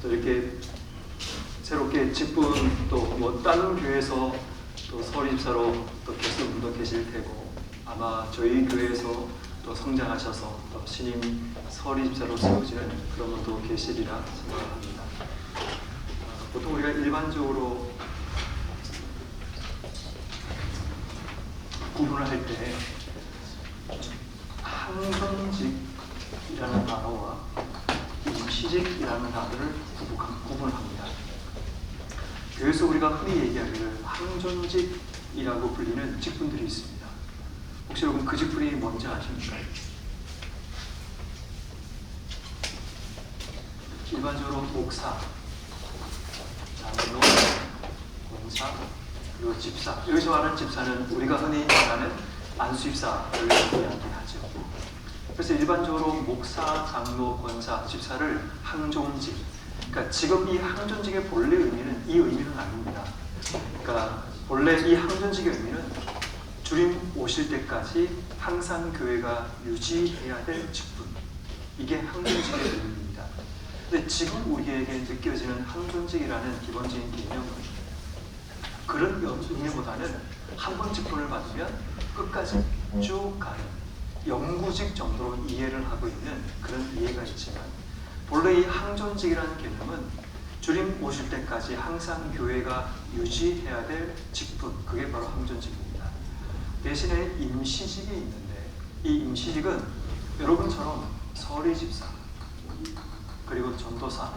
또 이렇게 새롭게 직분 또 뭐 다른 교회에서 또 서립사로 또 계신 분도 계실 테고 아마 저희 교회에서 또 성장하셔서 또 신임 서립사로 세워지는 그런 분도 계시리라 생각합니다. 보통 우리가 일반적으로 구분을 할 때 항존직이라는 단어와 임시직이라는 단어를 구분합니다. 교회에서 우리가 흔히 얘기하기를 항존직이라고 불리는 직분들이 있습니다. 혹시 여러분 그 직분이 뭔지 아십니까? 일반적으로 목사, 장로, 권사, 그리고 집사. 여기서 말하는 집사는 우리가 흔히 말하는 안수집사를 이야기하죠. 그래서 일반적으로 목사, 장로, 권사, 집사를 항존직. 그러니까 지금 이 항존직의 본래 의미는 이 의미는 아닙니다. 그러니까 본래 이 항존직의 의미는 주님 오실 때까지 항상 교회가 유지해야 될 직분. 이게 항존직의 의미입니다. 근데 지금 우리에게 느껴지는 항존직이라는 기본적인 개념은 그런 의미보다는 한 번 직분을 받으면 끝까지 쭉 가는 영구직 정도로 이해를 하고 있는 그런 이해가 있지만 본래 이 항존직이라는 개념은 주님 오실 때까지 항상 교회가 유지해야 될 직분, 그게 바로 항존직입니다. 대신에 임시직이 있는데 이 임시직은 여러분처럼 서리집사 그리고 전도사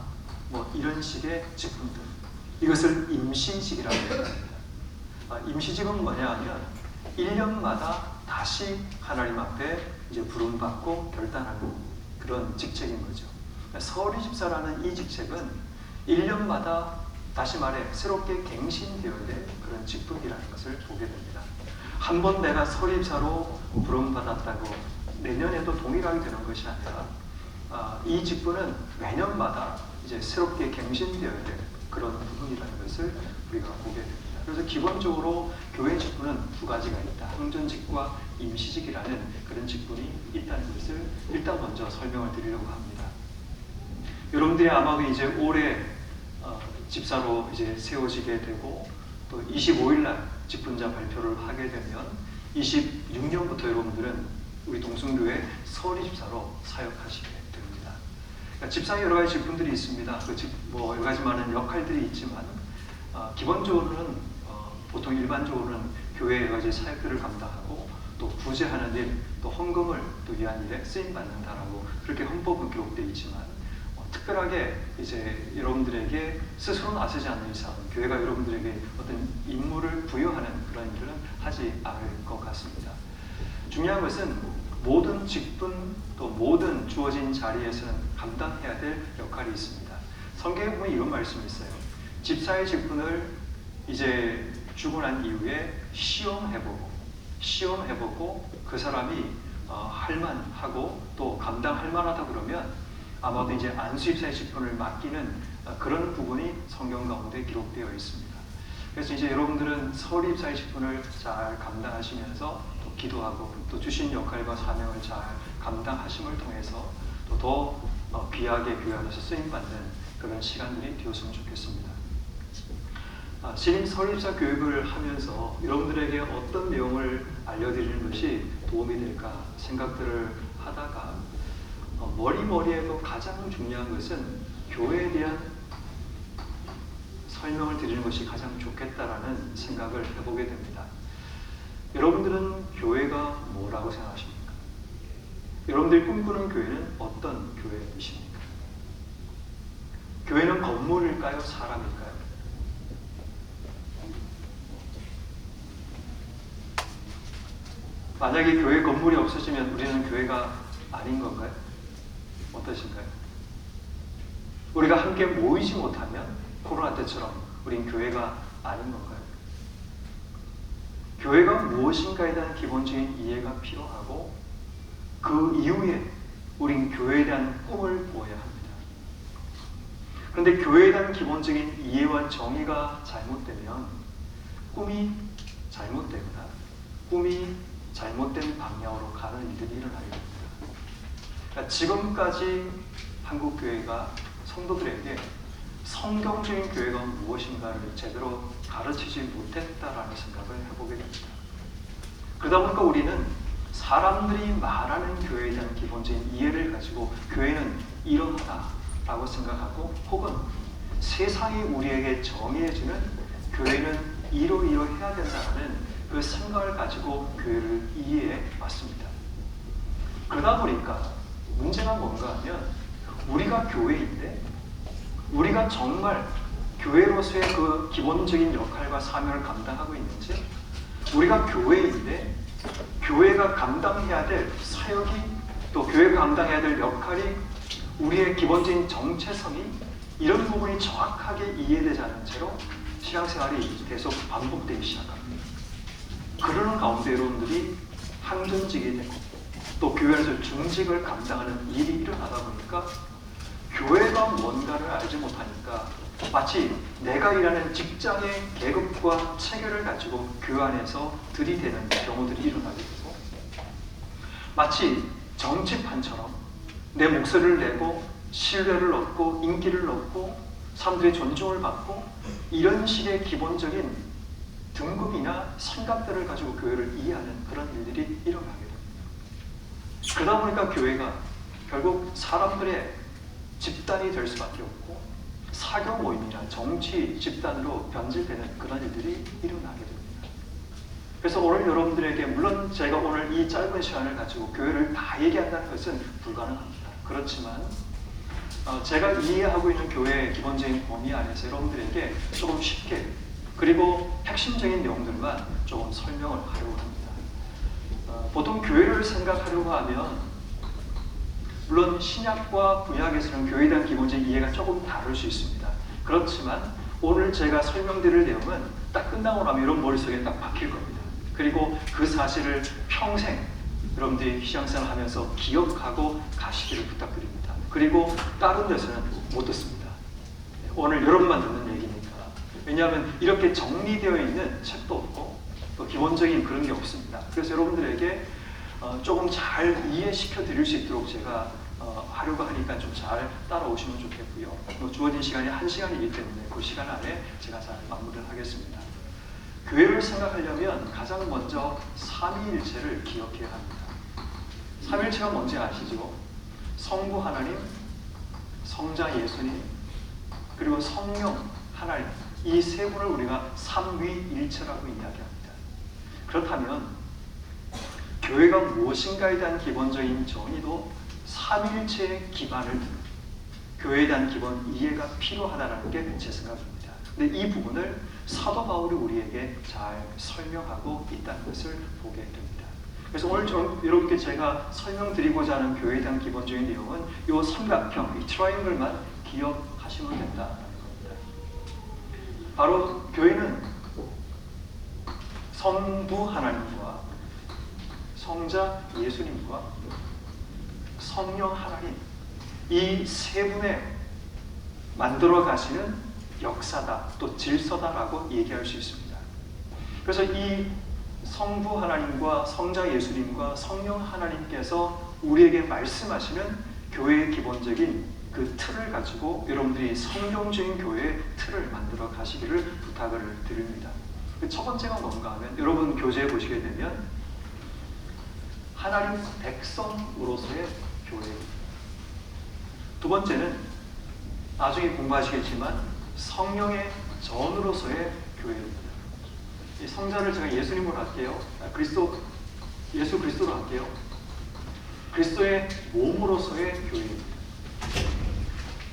뭐 이런 식의 직분들, 이것을 임시직이라고 합니다. 임시직은 뭐냐 하면 1년마다 다시 하나님 앞에 이제 부름받고 결단하는 그런 직책인 거죠. 서리집사라는 이 직책은 1년마다 다시 말해 새롭게 갱신되어야 될 그런 직분이라는 것을 보게 됩니다. 한 번 내가 서리집사로 부름받았다고 내년에도 동일하게 되는 것이 아니라 이 직분은 매년마다 이제 새롭게 갱신되어야 될 그런 부분이라는 것을 우리가 보게 됩니다. 그래서 기본적으로 교회 직분은 두 가지가 있다. 항존직과 임시직이라는 그런 직분이 있다는 것을 일단 먼저 설명을 드리려고 합니다. 여러분들이 아마 이제 올해 집사로 이제 세워지게 되고 또 25일 날 직분자 발표를 하게 되면 26년부터 여러분들은 우리 동순교회 서리집사로 사역하시게 됩니다. 그러니까 집사에 여러 가지 직분들이 있습니다. 뭐 여러 가지 많은 역할들이 있지만 기본적으로는 보통 일반적으로는 교회 여러 가지 사역들을 감당하고 또 구제하는 일, 또 헌금을 또 위한 일에 쓰임 받는다라고 그렇게 헌법은 기록되어 있지만 특별하게 이제 여러분들에게 스스로 나서지 않는 이상 교회가 여러분들에게 어떤 임무를 부여하는 그런 일은 하지 않을 것 같습니다. 중요한 것은 모든 직분 또 모든 주어진 자리에서는 감당해야 될 역할이 있습니다. 성경에 보면 이런 말씀이 있어요. 집사의 직분을 이제 주고 난 이후에 시험해보고 그 사람이 할만하고 또 감당할 만하다 그러면 아마도 이제 안수집사의 직분을 맡기는 그런 부분이 성경 가운데 기록되어 있습니다. 그래서 이제 여러분들은 서리집사의 직분을 잘 감당하시면서 또 기도하고 또 주신 역할과 사명을 잘 감당하심을 통해서 또 더 귀하게 교회 안에서 쓰임받는 그런 시간들이 되었으면 좋겠습니다. 신임 서리집사 교육을 하면서 여러분들에게 어떤 내용을 알려드리는 것이 도움이 될까 생각들을 하다가 머리에도 가장 중요한 것은 교회에 대한 설명을 드리는 것이 가장 좋겠다라는 생각을 해보게 됩니다. 여러분들은 교회가 뭐라고 생각하십니까? 여러분들이 꿈꾸는 교회는 어떤 교회이십니까? 교회는 건물일까요? 사람일까요? 만약에 교회 건물이 없어지면 우리는 교회가 아닌 건가요? 어떠신가요? 우리가 함께 모이지 못하면 코로나 때처럼 우린 교회가 아닌 건가요? 교회가 무엇인가에 대한 기본적인 이해가 필요하고 그 이후에 우린 교회에 대한 꿈을 꾸어야 합니다. 그런데 교회에 대한 기본적인 이해와 정의가 잘못되면 꿈이 잘못되거나 꿈이 잘못된 방향으로 가는 일들이 일어나게 됩니다. 그러니까 지금까지 한국교회가 성도들에게 성경적인 교회가 무엇인가를 제대로 가르치지 못했다라는 생각을 해보게 됩니다. 그러다 보니까 우리는 사람들이 말하는 교회에 대한 기본적인 이해를 가지고 교회는 이러하다라고 생각하고, 혹은 세상이 우리에게 정의해주는 교회는 이러이러해야 된다는 그 생각을 가지고 교회를 이해해 왔습니다. 그러다 보니까 문제가 뭔가 하면, 우리가 교회인데 우리가 정말 교회로서의 그 기본적인 역할과 사명을 감당하고 있는지, 우리가 교회인데 교회가 감당해야 될 사역이, 또 교회가 감당해야 될 역할이, 우리의 기본적인 정체성이, 이런 부분이 정확하게 이해되지 않은 채로 신앙생활이 계속 반복되기 시작합니다. 그러는 가운데 여러분들이 항전직이 되고, 또 교회에서 중직을 감당하는 일이 일어나다 보니까 교회가 뭔가를 알지 못하니까 마치 내가 일하는 직장의 계급과 체계를 가지고 교회 안에서 들이대는 경우들이 일어나게 되고, 마치 정치판처럼 내 목소리를 내고 신뢰를 얻고 인기를 얻고 사람들의 존중을 받고, 이런 식의 기본적인 등급이나 생각들을 가지고 교회를 이해하는 그런 일들이 일어나게 됩니다. 그러다 보니까 교회가 결국 사람들의 집단이 될 수밖에 없고, 사교 모임이나 정치 집단으로 변질되는 그런 일들이 일어나게 됩니다. 그래서 오늘 여러분들에게, 물론 제가 오늘 이 짧은 시간을 가지고 교회를 다 얘기한다는 것은 불가능합니다. 그렇지만 제가 이해하고 있는 교회의 기본적인 범위 안에서 여러분들에게 조금 쉽게, 그리고 핵심적인 내용들만 조금 설명을 하려고 합니다. 보통 교회를 생각하려고 하면, 물론 신약과 구약에서는 교회에 대한 기본적인 이해가 조금 다를 수 있습니다. 그렇지만 오늘 제가 설명드릴 내용은 딱 끝나고 나면 여러분 머릿속에 딱 박힐 겁니다. 그리고 그 사실을 평생 여러분들이 신앙생활 하면서 기억하고 가시기를 부탁드립니다. 그리고 다른 데서는 못 듣습니다. 오늘 여러분만 듣는 얘기니까. 왜냐하면 이렇게 정리되어 있는 책도 없고 또 기본적인 그런 게 없습니다. 그래서 여러분들에게 조금 잘 이해시켜 드릴 수 있도록 제가 하려고 하니까 좀 잘 따라오시면 좋겠고요. 주어진 시간이 1시간이기 때문에 그 시간 안에 제가 잘 마무리를 하겠습니다. 교회를 생각하려면 가장 먼저 삼위일체를 기억해야 합니다. 삼위일체가 뭔지 아시죠? 성부 하나님, 성자 예수님, 그리고 성령 하나님, 이 세 분을 우리가 삼위일체라고 이야기합니다. 그렇다면 교회가 무엇인가에 대한 기본적인 정의도 삼위일체의 기반을 두는 교회에 대한 기본 이해가 필요하다는 게 제 생각입니다. 근데 이 부분을 사도 바울이 우리에게 잘 설명하고 있다는 것을 보게 됩니다. 그래서 오늘 여러분께 제가 설명드리고자 하는 교회에 대한 기본적인 내용은 이 삼각형, 이 트라이앵글만 기억하시면 된다는 겁니다. 바로 교회는 성부 하나님과 성자 예수님과 성령 하나님, 이 세 분의 만들어 가시는 역사다, 또 질서다라고 얘기할 수 있습니다. 그래서 이 성부 하나님과 성자 예수님과 성령 하나님께서 우리에게 말씀하시는 교회의 기본적인 그 틀을 가지고 여러분들이 성경적인 교회의 틀을 만들어 가시기를 부탁을 드립니다. 첫 번째가 뭔가 하면, 여러분 교재에 보시게 되면 하나님 백성으로서의 교회입니다. 두 번째는 나중에 공부하시겠지만 성령의 전으로서의 교회입니다. 이 성자를 제가 예수님으로 할게요. 예수 그리스도로 할게요. 그리스도의 몸으로서의 교회입니다.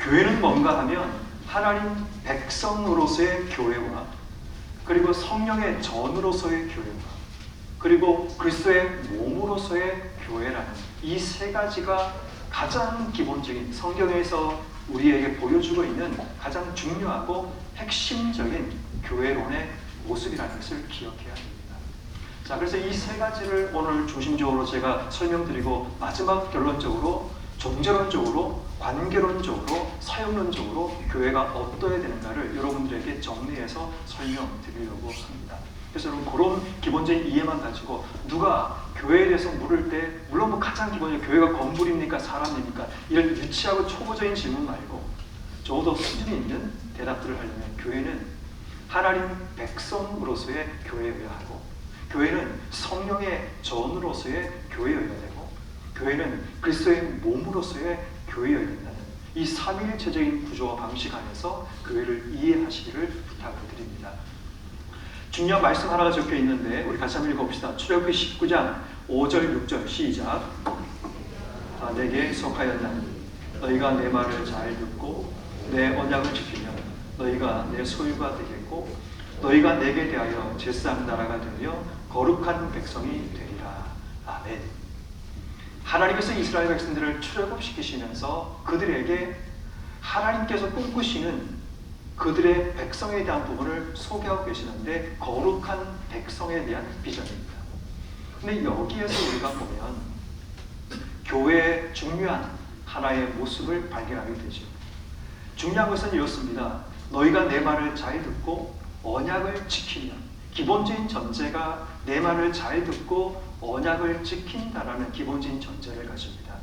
교회는 뭔가 하면 하나님 백성으로서의 교회와, 그리고 성령의 전으로서의 교회와, 그리고 그리스도의 몸으로서의 교회라는 이 세 가지가 가장 기본적인, 성경에서 우리에게 보여주고 있는 가장 중요하고 핵심적인 교회론의 모습이라는 것을 기억해야 합니다. 자, 그래서 이 세 가지를 오늘 중심적으로 제가 설명드리고, 마지막 결론적으로 종교론적으로, 관계론적으로, 사역론적으로 교회가 어떠해야 되는가를 여러분들에게 정리해서 설명드리려고 합니다. 그래서 여러분 그런 기본적인 이해만 가지고 누가 교회에 대해서 물을 때, 물론 가장 기본적인 교회가 건물입니까 사람입니까, 이런 유치하고 초보적인 질문 말고 적어도 수준 있는 대답들을 하려면 교회는 하나님 백성으로서의 교회여야 하고, 교회는 성령의 전으로서의 교회여야 되고, 교회는 그리스도의 몸으로서의 교회여야 된다는 이 삼위일체적인 구조와 방식 안에서 교회를 이해하시기를 부탁을 드립니다. 중요한 말씀 하나가 적혀 있는데 우리 같이 한번 읽어봅시다. 출애굽기 19장 5절 6절 시작. 내게 속하였나니 너희가 내 말을 잘 듣고 내 언약을 지키면 너희가 내 소유가 되겠고 너희가 내게 대하여 제사장 나라가 되며 거룩한 백성이 되리라. 아멘. 하나님께서 이스라엘 백성들을 출애굽시키시면서 그들에게 하나님께서 꿈꾸시는 그들의 백성에 대한 부분을 소개하고 계시는데, 거룩한 백성에 대한 비전입니다. 근데 여기에서 우리가 보면 교회의 중요한 하나의 모습을 발견하게 되죠. 중요한 것은 이렇습니다. 너희가 내 말을 잘 듣고 언약을 지키면, 기본적인 전제가 내 말을 잘 듣고 언약을 지킨다라는 기본적인 전제를 가집니다.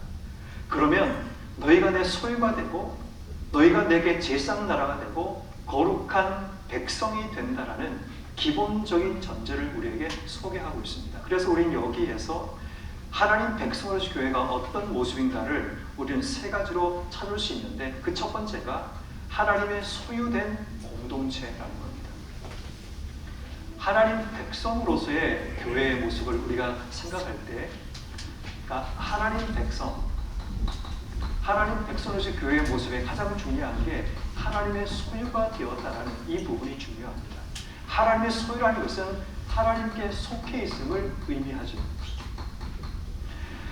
그러면 너희가 내 소유가 되고 너희가 내게 제사장 나라가 되고 거룩한 백성이 된다라는 기본적인 전제를 우리에게 소개하고 있습니다. 그래서 우리는 여기에서 하나님 백성으로서 교회가 어떤 모습인가를 우리는 세 가지로 찾을 수 있는데, 그 첫 번째가 하나님의 소유된 공동체라는 겁니다. 하나님 백성으로서의 교회의 모습을 우리가 생각할 때, 그러니까 하나님 백성으로서의 교회의 모습에 가장 중요한 게 하나님의 소유가 되었다는 이 부분이 중요합니다. 하나님의 소유라는 것은 하나님께 속해 있음을 의미하죠.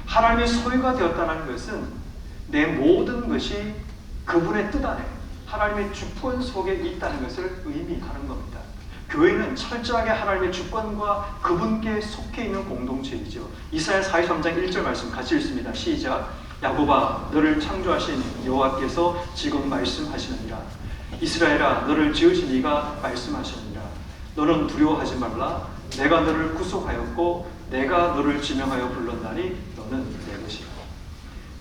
하나님의 소유가 되었다는 것은 내 모든 것이 그분의 뜻 안에 하나님의 주권 속에 있다는 것을 의미하는 겁니다. 교회는 철저하게 하나님의 주권과 그분께 속해 있는 공동체이죠. 이사야 43장 1절 말씀 같이 읽습니다. 시작. 야곱아, 너를 창조하신 여호와께서 지금 말씀하시느니라. 이스라엘아, 너를 지으신 이가 말씀하시느니라. 너는 두려워하지 말라. 내가 너를 구속하였고 내가 너를 지명하여 불렀나니 너는 내 것이라.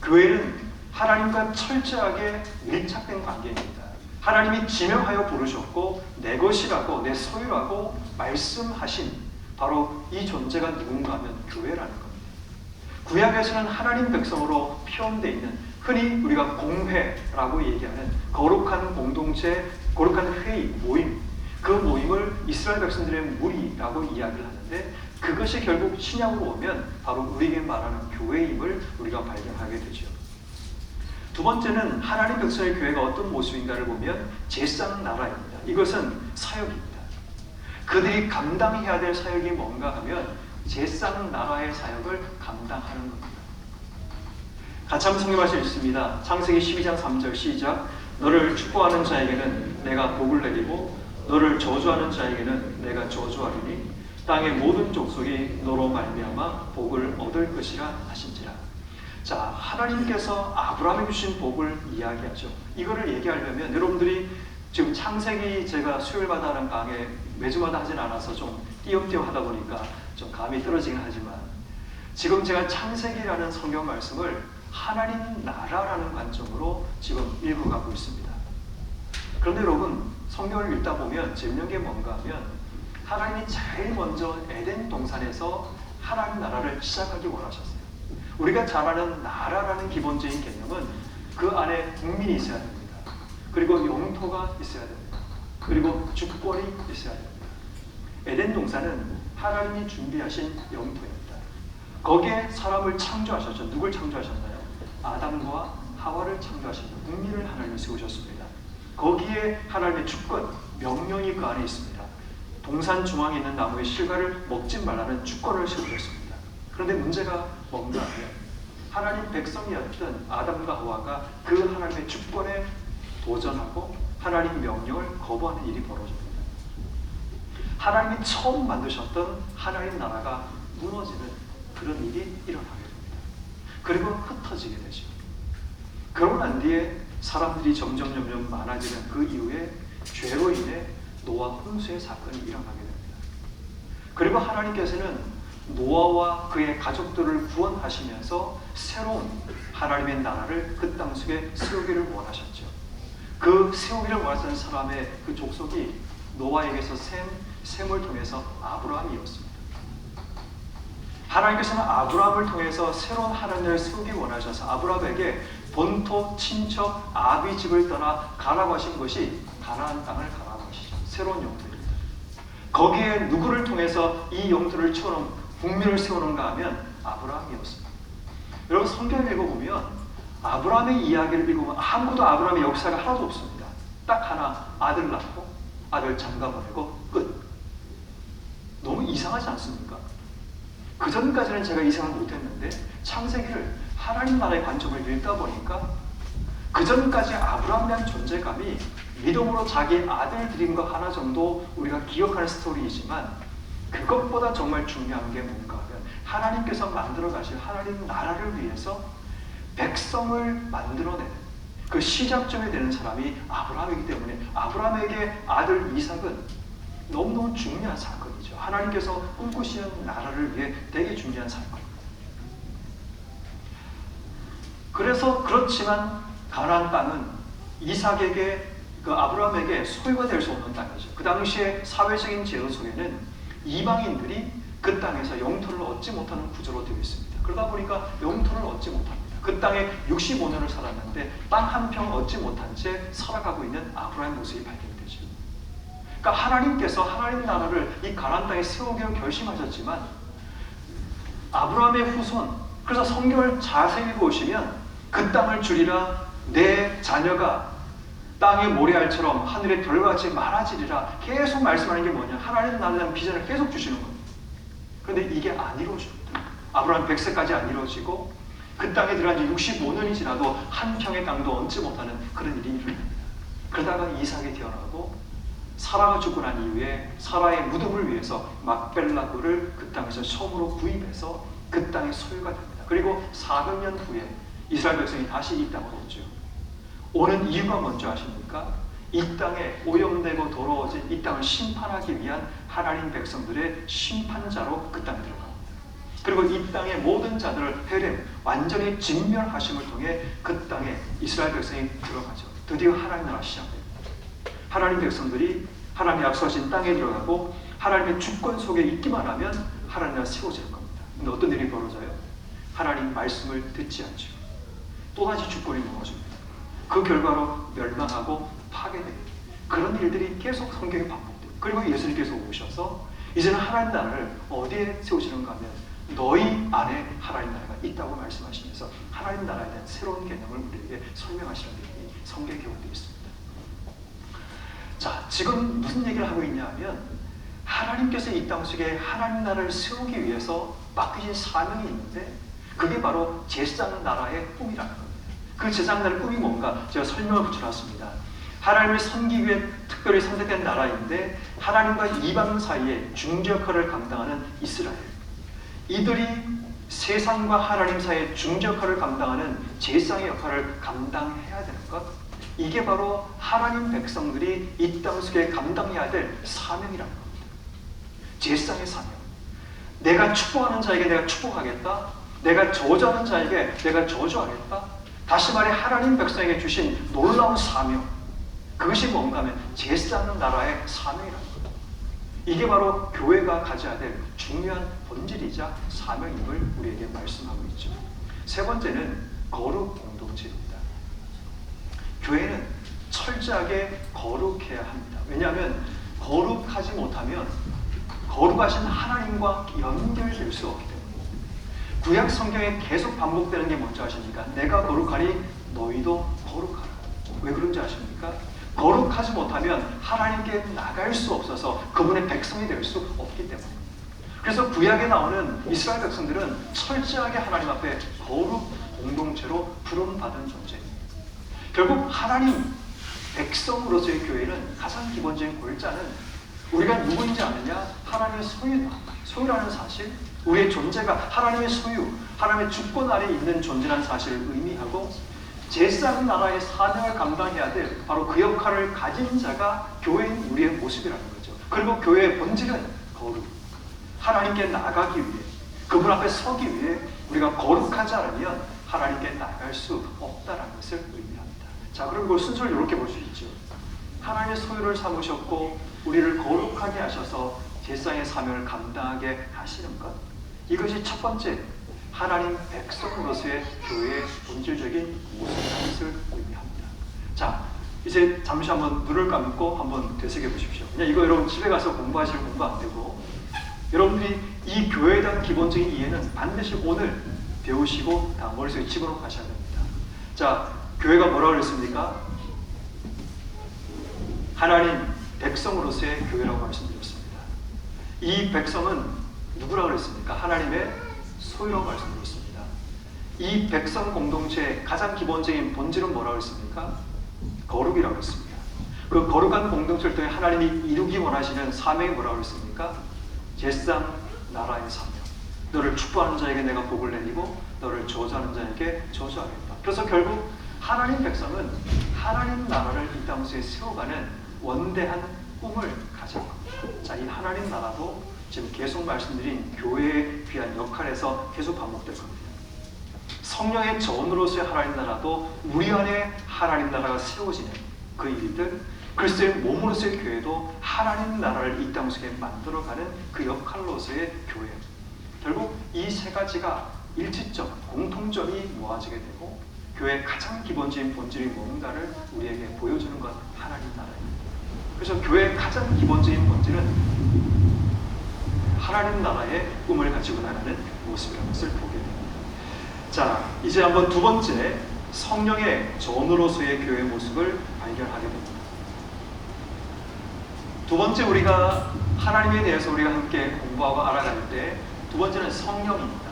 교회는 하나님과 철저하게 밀착된 관계입니다. 하나님이 지명하여 부르셨고 내 것이라고, 내 소유라고 말씀하신 바로 이 존재가 누군가 하면 교회라는 겁니다. 구약에서는 하나님 백성으로 표현되어 있는, 흔히 우리가 공회라고 얘기하는 거룩한 공동체, 거룩한 회의, 모임, 그 모임을 이스라엘 백성들의 무리라고 이야기를 하는데, 그것이 결국 신약으로 오면 바로 우리에게 말하는 교회임을 우리가 발견하게 되죠. 두 번째는 하나님 백성의 교회가 어떤 모습인가를 보면 제사장 나라입니다. 이것은 사역입니다. 그들이 감당해야 될 사역이 뭔가 하면 제사장 나라의 사역을 감당하는 겁니다. 같이 한번 성경 말씀 읽습니다. 창세기 12장 3절 시작. 너를 축복하는 자에게는 내가 복을 내리고 너를 저주하는 자에게는 내가 저주하리니 땅의 모든 족속이 너로 말미암아 복을 얻을 것이라 하신지라. 자, 하나님께서 아브라함에게 주신 복을 이야기하죠. 이거를 얘기하려면 여러분들이 지금 창세기 제가 수요일마다 하는 강의 매주마다 하진 않아서 좀 띄엄띄엄 하다 보니까 좀 감이 떨어지긴 하지만, 지금 제가 창세기라는 성경 말씀을 하나님 나라라는 관점으로 지금 읽어가고 있습니다. 그런데 여러분, 성경을 읽다 보면 재밌는 게 뭔가 하면 하나님이 제일 먼저 에덴 동산에서 하나님 나라를 시작하기 원하셨어요. 우리가 잘 아는 나라라는 기본적인 개념은 그 안에 국민이 있어야 됩니다. 그리고 영토가 있어야 됩니다. 그리고 주권이 있어야 됩니다. 에덴 동산은 하나님이 준비하신 영토입니다. 거기에 사람을 창조하셨죠. 누굴 창조하셨나요? 아담과 하와를 창조하신 국민을 하나님이 세우셨습니다. 거기에 하나님의 주권, 명령이 그 안에 있습니다. 동산 중앙에 있는 나무의 실과를 먹지 말라는 주권을 세우셨습니다. 그런데 문제가 뭔가 하면 하나님 백성이었던 아담과 하와가 그 하나님의 주권에 도전하고 하나님 명령을 거부하는 일이 벌어집니다. 하나님이 처음 만드셨던 하나님 나라가 무너지는 그런 일이 일어나게 됩니다. 그리고 흩어지게 되죠. 그러고 난 뒤에 사람들이 점점 많아지는 그 이후에 죄로 인해 노아 홍수의 사건이 일어나게 됩니다. 그리고 하나님께서는 노아와 그의 가족들을 구원하시면서 새로운 하나님의 나라를 그 땅 속에 세우기를 원하셨죠. 그 세우기를 원하던 사람의 그 족속이 노아에게서 셈을 통해서 아브라함이었습니다. 하나님께서는 아브라함을 통해서 새로운 하나님을 세우기 원하셔서 아브라함에게 본토, 친척, 아비 집을 떠나 가라고 하신 것이 가나안 땅을 가라고 하시죠. 새로운 영토입니다. 거기에 누구를 통해서 이 영토를 채우는 국민을 세우는가 하면 아브라함이었습니다. 여러분 성경을 읽어보면 아브라함의 이야기를 읽으면 아무도 아브라함의 역사가 하나도 없습니다. 딱 하나 아들 낳고 아들 장가 보내고 끝. 너무 이상하지 않습니까? 그 전까지는 제가 이상을 못했는데 창세기를 하나님 나라의 관점을 읽다 보니까 그 전까지 아브라함에 대한 존재감이 믿음으로 자기 아들 드린 거 하나 정도 우리가 기억하는 스토리이지만 그것보다 정말 중요한 게 뭔가 하면 하나님께서 만들어 가실 하나님 나라를 위해서 백성을 만들어내는 그 시작점이 되는 사람이 아브라함이기 때문에 아브라함에게 아들 이삭은 너무너무 중요한 사건이죠. 하나님께서 꿈꾸시는 나라를 위해 되게 중요한 사건. 그래서 그렇지만 가나안 땅은 이삭에게 그 아브라함에게 소유가 될 수 없는 땅이죠. 그 당시에 사회적인 제도 속에는 이방인들이 그 땅에서 영토를 얻지 못하는 구조로 되어 있습니다. 그러다 보니까 영토를 얻지 못합니다. 그 땅에 65년을 살았는데 땅 한 평 얻지 못한 채 살아가고 있는 아브라함의 모습이 발견되죠. 그러니까 하나님께서 하나님 나라를 이 가나안 땅에 세우기로 결심하셨지만 아브라함의 후손, 그래서 성경을 자세히 보시면 그 땅을 주리라 내 자녀가 땅의 모래알처럼 하늘의 별같이 많아지리라 계속 말씀하는 게 뭐냐? 하나님 나라에 대한 비전을 계속 주시는 겁니다. 그런데 이게 안 이루어집니다. 아브라함 100세까지 안 이루어지고 그 땅에 들어간 지 65년이 지나도 한 평의 땅도 얻지 못하는 그런 일이 일어납니다. 그러다가 이삭이 태어나고 사라가 죽고 난 이후에 사라의 무덤을 위해서 막벨라 굴을 그 땅에서 처음으로 구입해서 그 땅의 소유가 됩니다. 그리고 400년 후에 이스라엘 백성이 다시 이 땅을 얻죠. 오는 이유가 뭔지 아십니까? 이 땅에 오염되고 더러워진 이 땅을 심판하기 위한 하나님 백성들의 심판자로 그 땅에 들어갑니다. 그리고 이 땅의 모든 자들을 헤렘, 완전히 진멸하심을 통해 그 땅에 이스라엘 백성이 들어가죠. 드디어 하나님 나라 시작됩니다. 하나님 백성들이 하나님이 약속하신 땅에 들어가고 하나님의 주권 속에 있기만 하면 하나님 나라가 세워질 겁니다. 근데 어떤 일이 벌어져요? 하나님 말씀을 듣지 않죠. 또다시 주권이 무너집니다. 그 결과로 멸망하고 파괴됩니다. 그런 일들이 계속 성경에 반복돼요. 그리고 예수님께서 오셔서 이제는 하나님 나라를 어디에 세우시는가 하면 너희 안에 하나님 나라가 있다고 말씀하시면서 하나님 나라에 대한 새로운 개념을 우리에게 설명하시는 내용이 성경에 기록되어 있습니다. 자, 지금 무슨 얘기를 하고 있냐 하면 하나님께서 이 땅 속에 하나님 나라를 세우기 위해서 맡기신 사명이 있는데 그게 바로 제사장 나라의 꿈이라는 겁니다. 그 제사장 나라의 꿈이 뭔가 제가 설명을 붙여놨습니다. 하나님을 섬기기 위해 특별히 선택된 나라인데 하나님과 이방 사이에 중재 역할을 감당하는 이스라엘, 이들이 세상과 하나님 사이의 중재 역할을 감당하는 제사장의 역할을 감당해야 되는 것, 이게 바로 하나님 백성들이 이 땅 속에 감당해야 될 사명이라는 겁니다. 제사장의 사명. 내가 축복하는 자에게 내가 축복하겠다. 내가 저주하는 자에게 내가 저주하겠다. 다시 말해 하나님 백성에게 주신 놀라운 사명. 그것이 뭔가 하면 제사장 나라의 사명이라는 겁니다. 이게 바로 교회가 가져야 될 중요한 본질이자 사명임을 우리에게 말씀하고 있죠. 세 번째는 거룩 공동체입니다. 교회는 철저하게 거룩해야 합니다. 왜냐하면 거룩하지 못하면 거룩하신 하나님과 연결될 수 없기 때문입니다. 구약 성경에 계속 반복되는 게 뭔지 아십니까? 내가 거룩하니 너희도 거룩하라. 왜 그런지 아십니까? 거룩하지 못하면 하나님께 나갈 수 없어서 그분의 백성이 될 수 없기 때문입니다. 그래서 구약에 나오는 이스라엘 백성들은 철저하게 하나님 앞에 거룩 공동체로 부름받은 존재입니다. 결국 하나님 백성으로서의 교회는 가장 기본적인 골자는 우리가 누구인지 아느냐? 하나님의 소유라는 사실, 우리의 존재가 하나님의 소유, 하나님의 주권 아래 있는 존재라는 사실을 의미하고 제사장 나라의 사명을 감당해야 될 바로 그 역할을 가진 자가 교회인 우리의 모습이라는 거죠. 그리고 교회의 본질은 거룩. 하나님께 나가기 위해, 그분 앞에 서기 위해 우리가 거룩하지 않으면 하나님께 나갈 수 없다는 것을 의미합니다. 자, 그럼 그 순서를 이렇게 볼 수 있죠. 하나님의 소유를 삼으셨고 우리를 거룩하게 하셔서 제사의 사명을 감당하게 하시는 것. 이것이 첫 번째 하나님 백성으로서의 교회의 본질적인 모습을 의미합니다. 자, 이제 잠시 한번 눈을 감고 한번 되새겨 보십시오. 그냥 이거 여러분 집에 가서 공부하시면 공부 안 되고, 여러분들이 이 교회에 대한 기본적인 이해는 반드시 오늘 배우시고 다 머릿속에 집어넣고 가셔야 됩니다. 자, 교회가 뭐라고 그랬습니까? 하나님 백성으로서의 교회라고 말씀드렸습니다. 이 백성은 누구라고 그랬습니까? 하나님의 소유라고 말씀드렸습니다. 이 백성 공동체의 가장 기본적인 본질은 뭐라고 했습니까? 거룩이라고 했습니다. 그 거룩한 공동체를 통해 하나님이 이루기 원하시는 사명이 뭐라고 했습니까? 제사장 나라의 사명. 너를 축복하는 자에게 내가 복을 내리고 너를 저주하는 자에게 저주하겠다. 그래서 결국 하나님 백성은 하나님 나라를 이 땅에 세워가는 원대한 꿈을 가진 겁니다. 자, 이 하나님 나라도 지금 계속 말씀드린 교회에 귀한 역할에서 계속 반복될 겁니다. 성령의 전으로서의 하나님 나라도 우리 안에 하나님 나라가 세워지는 그 일들, 그리스도의 몸으로서의 교회도 하나님 나라를 이 땅 속에 만들어가는 그 역할로서의 교회. 결국 이 세 가지가 일치점, 공통점이 모아지게 되고 교회의 가장 기본적인 본질이 뭔가를 우리에게 보여주는 것, 하나님 나라입니다. 그래서 교회의 가장 기본적인 본질은 하나님 나라의 꿈을 가지고 나가는 모습이라는 것을 보게 됩니다. 자, 이제 한번 두 번째 성령의 전으로서의 교회의 모습을 발견하게 됩니다. 두 번째 우리가 하나님에 대해서 우리가 함께 공부하고 알아갈 때 두 번째는 성령입니다.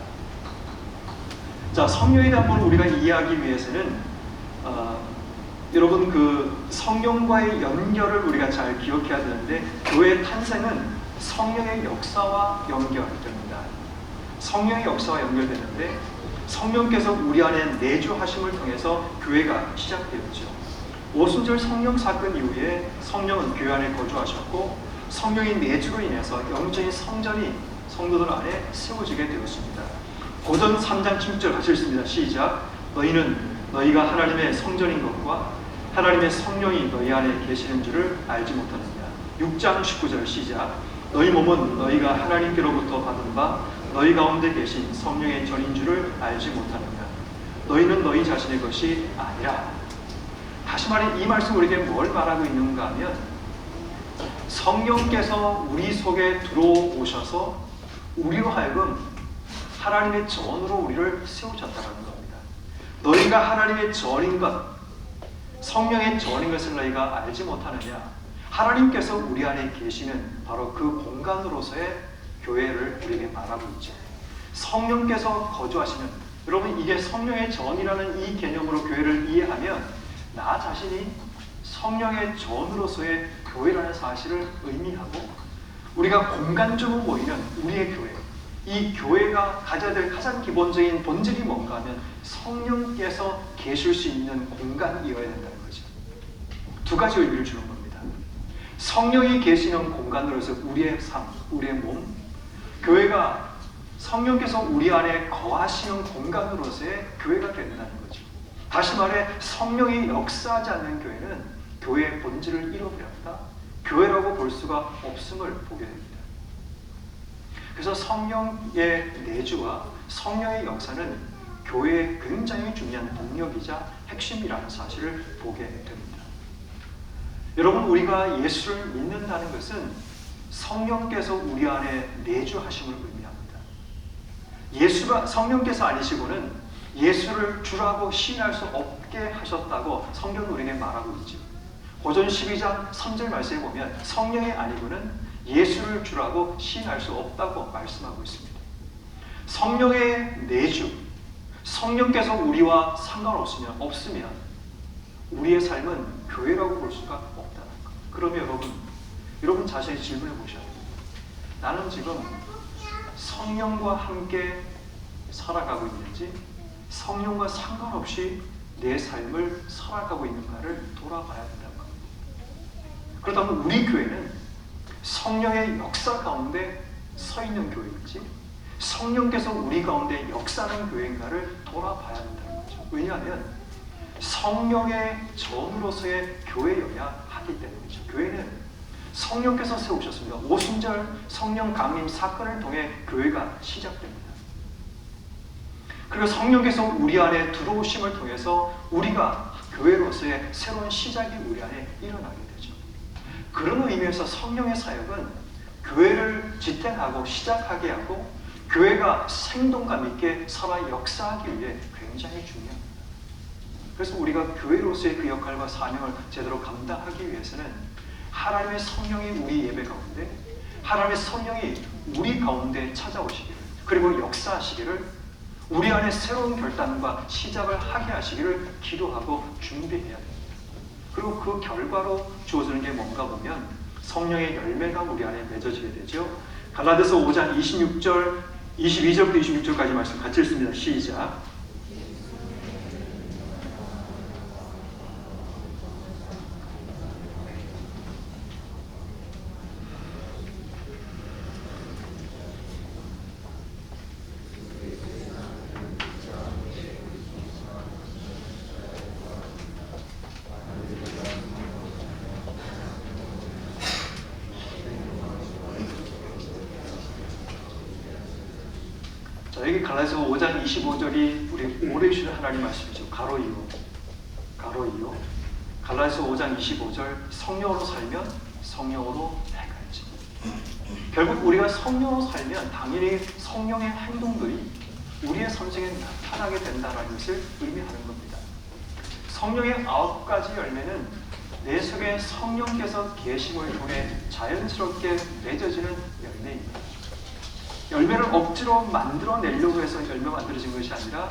자, 성령에 대한 부분을 우리가 이해하기 위해서는 여러분 그 성령과의 연결을 우리가 잘 기억해야 되는데, 교회의 탄생은 성령의 역사와 연결됩니다. 성령의 역사와 연결되는데 성령께서 우리 안에 내주하심을 통해서 교회가 시작되었죠. 오순절 성령 사건 이후에 성령은 교회 안에 거주하셨고 성령의 내주로 인해서 영적인 성전이 성도들 안에 세워지게 되었습니다. 고전 3장 16절 같이 읽습니다. 시작. 너희는 너희가 하나님의 성전인 것과 하나님의 성령이 너희 안에 계시는 줄을 알지 못하느냐. 6장 19절 시작. 너희 몸은 너희가 하나님께로부터 받은 바 너희 가운데 계신 성령의 전인 줄을 알지 못하느냐. 너희는 너희 자신의 것이 아니라. 다시 말해 이 말씀 우리에게 뭘 말하고 있는가 하면 성령께서 우리 속에 들어오셔서 우리로 하여금 하나님의 전으로 우리를 세우셨다는 겁니다. 너희가 하나님의 전인 것, 성령의 전인 것을 너희가 알지 못하느냐. 하나님께서 우리 안에 계시는 바로 그 공간으로서의 교회를 우리에게 말하고 있죠. 성령께서 거주하시는, 여러분 이게 성령의 전이라는 이 개념으로 교회를 이해하면 나 자신이 성령의 전으로서의 교회라는 사실을 의미하고, 우리가 공간적으로 모이는 우리의 교회, 이 교회가 가져야 될 가장 기본적인 본질이 뭔가 하면 성령께서 계실 수 있는 공간이어야 된다는 거죠. 두 가지 의미를 주는 겁니다. 성령이 계시는 공간으로서 우리의 삶, 우리의 몸, 교회가 성령께서 우리 안에 거하시는 공간으로서의 교회가 된다는 거죠. 다시 말해 성령이 역사하지 않는 교회는 교회의 본질을 잃어버렸다, 교회라고 볼 수가 없음을 보게 됩니다. 그래서 성령의 내주와 성령의 역사는 교회의 굉장히 중요한 동력이자 핵심이라는 사실을 보게 됩니다. 여러분, 우리가 예수를 믿는다는 것은 성령께서 우리 안에 내주하심을 의미합니다. 예수가 성령께서 아니시고는 예수를 주라고 시인할 수 없게 하셨다고 성경은 우리에게 말하고 있죠. 고전 12장 3절 말씀에 보면 성령이 아니고는 예수를 주라고 시인할 수 없다고 말씀하고 있습니다. 성령의 내주, 성령께서 우리와 없으면 우리의 삶은 교회라고 볼 수가 없다는 것. 그러면 여러분 자신의 질문해 보셔야 됩니다. 나는 지금 성령과 함께 살아가고 있는지, 성령과 상관없이 내 삶을 살아가고 있는가를 돌아봐야 된다는 겁니다. 그렇다면 우리 교회는 성령의 역사 가운데 서 있는 교회인지, 성령께서 우리 가운데 역사하는 교회인가를 돌아봐야 된다는 거죠. 왜냐하면 성령의 전으로서의 교회여야 하기 때문이죠. 교회는 성령께서 세우셨습니다. 오순절 성령 강림 사건을 통해 교회가 시작됩니다. 그리고 성령께서 우리 안에 들어오심을 통해서 우리가 교회로서의 새로운 시작이 우리 안에 일어나게 되죠. 그런 의미에서 성령의 사역은 교회를 지탱하고 시작하게 하고 교회가 생동감 있게 살아 역사하기 위해 굉장히 중요합니다. 그래서 우리가 교회로서의 그 역할과 사명을 제대로 감당하기 위해서는 하나님의 성령이 우리 예배 가운데, 하나님의 성령이 우리 가운데 찾아오시기를, 그리고 역사하시기를, 우리 안에 새로운 결단과 시작을 하게 하시기를 기도하고 준비해야 됩니다. 그리고 그 결과로 주어지는 게 뭔가 보면 성령의 열매가 우리 안에 맺어지게 되죠. 갈라디아서 5장 22절부터 26절까지 말씀 같이 읽습니다. 시작. 여기 갈라디아서 5장 25절이 우리 오래 주신 하나님 말씀이죠. 가로 이요. 갈라디아서 5장 25절 성령으로 살면 성령으로 행하지. 결국 우리가 성령으로 살면 당연히 성령의 행동들이 우리의 선생에 나타나게 된다는 것을 의미하는 겁니다. 성령의 9가지 열매는 내 속에 성령께서 계심을 통해 자연스럽게 맺어지는 열매입니다. 열매를 억지로 만들어내려고 해서 열매 만들어진 것이 아니라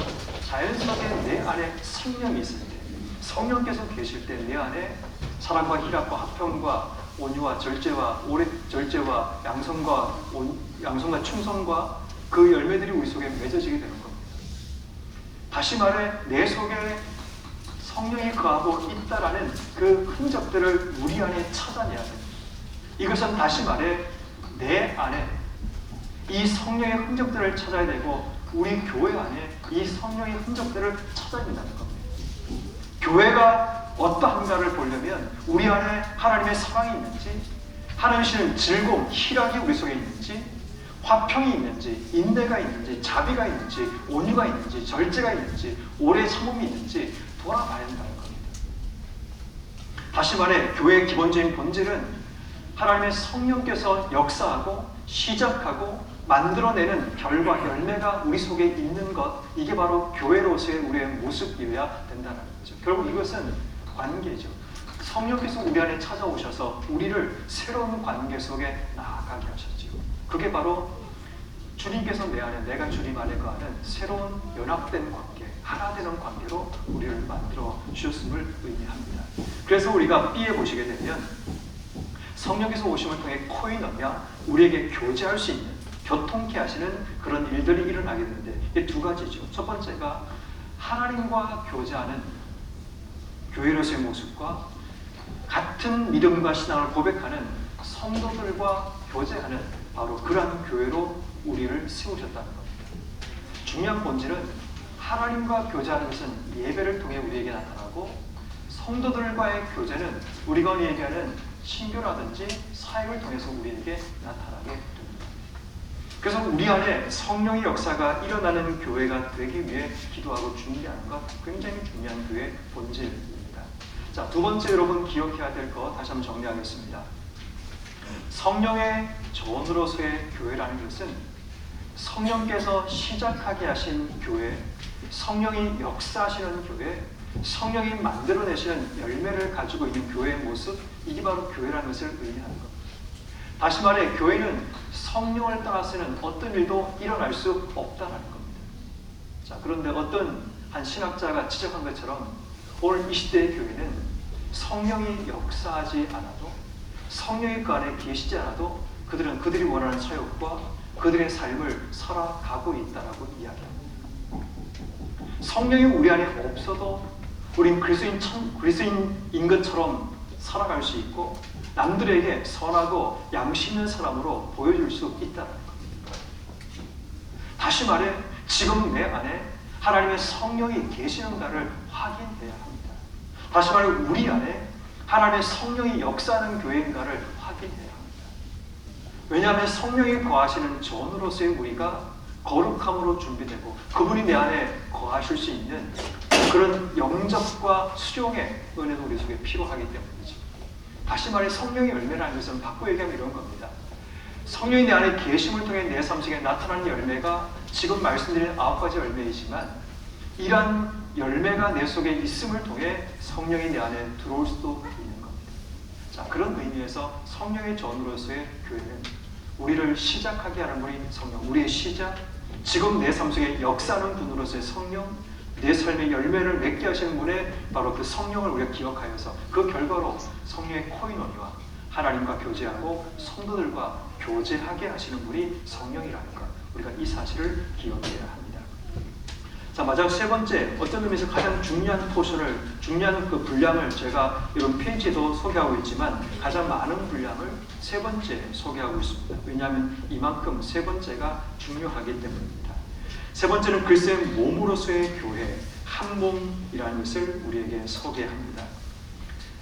자연스럽게 내 안에 생명이 있을 때, 성령께서 계실 때 내 안에 사랑과 희락과 화평과 온유와 절제와 절제와 양성과 충성과 그 열매들이 우리 속에 맺어지게 되는 겁니다. 다시 말해 내 속에 성령이 거하고 있다라는 그 흔적들을 우리 안에 찾아내야 됩니다. 이것은 다시 말해 내 안에 이 성령의 흔적들을 찾아야 되고 우리 교회 안에 이 성령의 흔적들을 찾아야 된다는 겁니다. 교회가 어떠한가를 보려면 우리 안에 하나님의 사랑이 있는지, 하나님의 즐거움, 희락이 우리 속에 있는지, 화평이 있는지, 인내가 있는지, 자비가 있는지, 온유가 있는지, 절제가 있는지, 오래 참음이 있는지 돌아봐야 된다는 겁니다. 다시 말해 교회의 기본적인 본질은 하나님의 성령께서 역사하고 시작하고 만들어내는 결과, 열매가 우리 속에 있는 것, 이게 바로 교회로서의 우리의 모습이어야 된다는 거죠. 결국 이것은 관계죠. 성령께서 우리 안에 찾아오셔서 우리를 새로운 관계 속에 나아가게 하셨죠. 그게 바로 주님께서 내 안에, 내가 주님 안에 거하는 새로운 연합된 관계, 하나 되는 관계로 우리를 만들어 주셨음을 의미합니다. 그래서 우리가 B에 보시게 되면 성령께서 오심을 통해 코이노냐, 우리에게 교제할 수 있는, 교통케 하시는 그런 일들이 일어나게 되는데 이 두 가지죠. 첫 번째가 하나님과 교제하는 교회로서의 모습과 같은 믿음과 신앙을 고백하는 성도들과 교제하는 바로 그러한 교회로 우리를 세우셨다는 겁니다. 중요한 본질은 하나님과 교제하는 것은 예배를 통해 우리에게 나타나고 성도들과의 교제는 우리가 얘기하는 신교라든지 사역을 통해서 우리에게 나타나게 됩니다. 그래서 우리 안에 성령의 역사가 일어나는 교회가 되기 위해 기도하고 준비하는 것 굉장히 중요한 교회의 본질입니다. 자, 두 번째 여러분 기억해야 될 거 다시 한번 정리하겠습니다. 성령의 전으로서의 교회라는 것은 성령께서 시작하게 하신 교회, 성령이 역사하시는 교회, 성령이 만들어내시는 열매를 가지고 있는 교회의 모습, 이게 바로 교회라는 것을 의미하는 겁니다. 다시 말해 교회는 성령을 떠나서는 어떤 일도 일어날 수 없다는 겁니다. 자, 그런데 어떤 한 신학자가 지적한 것처럼 오늘 이 시대의 교회는 성령이 역사하지 않아도, 성령이 그 안에 계시지 않아도 그들은 그들이 원하는 사역과 그들의 삶을 살아가고 있다라고 이야기합니다. 성령이 우리 안에 없어도 우린 그리스도인인 것처럼 살아갈 수 있고 남들에게 선하고 양심 있는 사람으로 보여줄 수 있다는 겁니다. 다시 말해 지금 내 안에 하나님의 성령이 계시는가를 확인해야 합니다. 다시 말해 우리 안에 하나님의 성령이 역사하는 교회인가를 확인해야 합니다. 왜냐하면 성령이 거하시는 전으로서의 우리가 거룩함으로 준비되고 그분이 내 안에 거하실 수 있는 그런 영접과 수용의 은혜도 우리 속에 필요하기 때문이죠. 다시 말해 성령의 열매라는 것은 바꿔 얘기하면 이런 겁니다. 성령이 내 안에 계심을 통해 내 삶 속에 나타나는 열매가 지금 말씀드린 9가지 열매이지만 이러한 열매가 내 속에 있음을 통해 성령이 내 안에 들어올 수도 있는 겁니다. 자, 그런 의미에서 성령의 전으로서의 교회는 우리를 시작하게 하는 분이 성령, 우리의 시작, 지금 내 삶 속에 역사하는 분으로서의 성령, 내 삶의 열매를 맺게 하시는 분의 바로 그 성령을 우리가 기억하여서 그 결과로 성령의 코이노니와 하나님과 교제하고 성도들과 교제하게 하시는 분이 성령이라는 것, 우리가 이 사실을 기억해야 합니다. 자, 마지막 세 번째, 어떤 의미에서 가장 중요한 포션을, 중요한 그 분량을 제가 이런 페이지에도 소개하고 있지만 가장 많은 분량을 세 번째 소개하고 있습니다. 왜냐하면 이만큼 세 번째가 중요하기 때문입니다. 세 번째는 그리스도의 몸으로서의 교회, 한 몸이라는 것을 우리에게 소개합니다.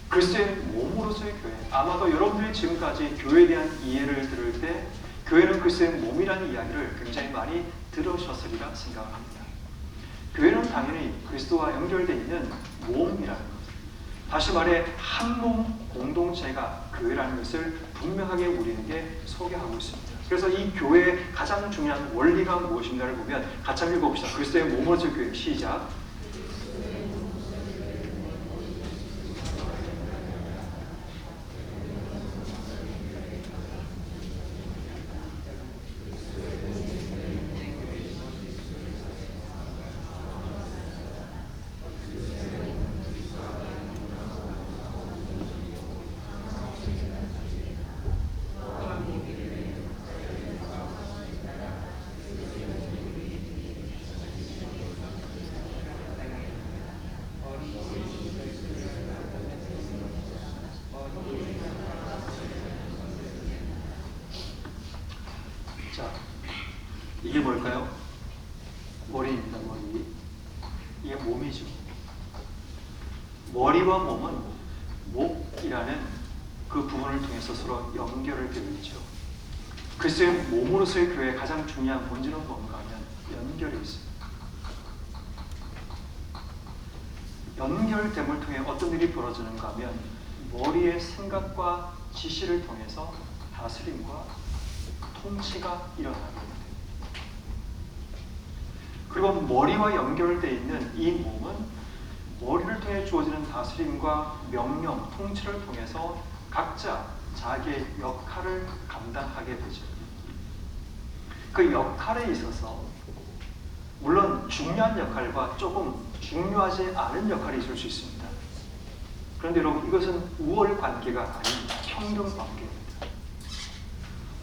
그리스도의 몸으로서의 교회, 아마도 여러분들이 지금까지 교회에 대한 이해를 들을 때 교회는 그리스도의 몸이라는 이야기를 굉장히 많이 들으셨으리라 생각합니다. 교회는 당연히 그리스도와 연결되어 있는 몸이라는 것, 다시 말해 한 몸 공동체가 교회라는 것을 분명하게 우리에게 소개하고 있습니다. 그래서 이 교회의 가장 중요한 원리가 무엇인가를 보면 같이 한번 읽어봅시다. 그리스도의 몸으로서의 교회, 시작. 자, 이게 뭘까요? 머리입니다. 머리. 이게 몸이죠. 머리와 몸은 목이라는 그 부분을 통해서 서로 연결을 되어 있죠. 그리스도의 몸으로서의 교회의 가장 중요한 본질은 뭔가 하면 연결이 있습니다. 연결됨을 통해 어떤 일이 벌어지는가 하면 머리의 생각과 지시를 통해서 다스림과 통치가 일어나게 됩니다. 그리고 머리와 연결되어 있는 이 몸은 머리를 통해 주어지는 다스림과 명령, 통치를 통해서 각자 자기의 역할을 감당하게 되죠. 그 역할에 있어서 물론 중요한 역할과 조금 중요하지 않은 역할이 있을 수 있습니다. 그런데 여러분, 이것은 우월 관계가 아닙니다. 평등 관계입니다.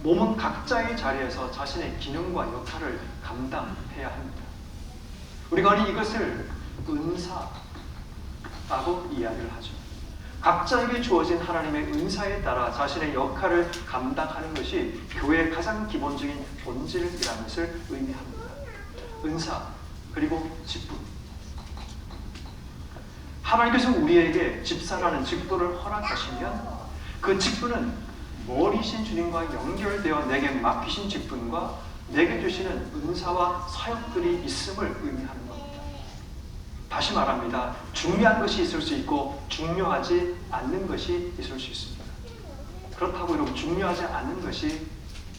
몸은 각자의 자리에서 자신의 기능과 역할을 감당해야 합니다. 우리가 이것을 은사라고 이야기를 하죠. 각자에게 주어진 하나님의 은사에 따라 자신의 역할을 감당하는 것이 교회의 가장 기본적인 본질이라는 것을 의미합니다. 은사, 그리고 직분. 하나님께서 우리에게 집사라는 직분을 허락하시면 그 직분은 머리신 주님과 연결되어 내게 맡기신 직분과 내게 주시는 은사와 사역들이 있음을 의미하는 겁니다. 다시 말합니다. 중요한 것이 있을 수 있고 중요하지 않는 것이 있을 수 있습니다. 그렇다고 여러분, 중요하지 않는 것이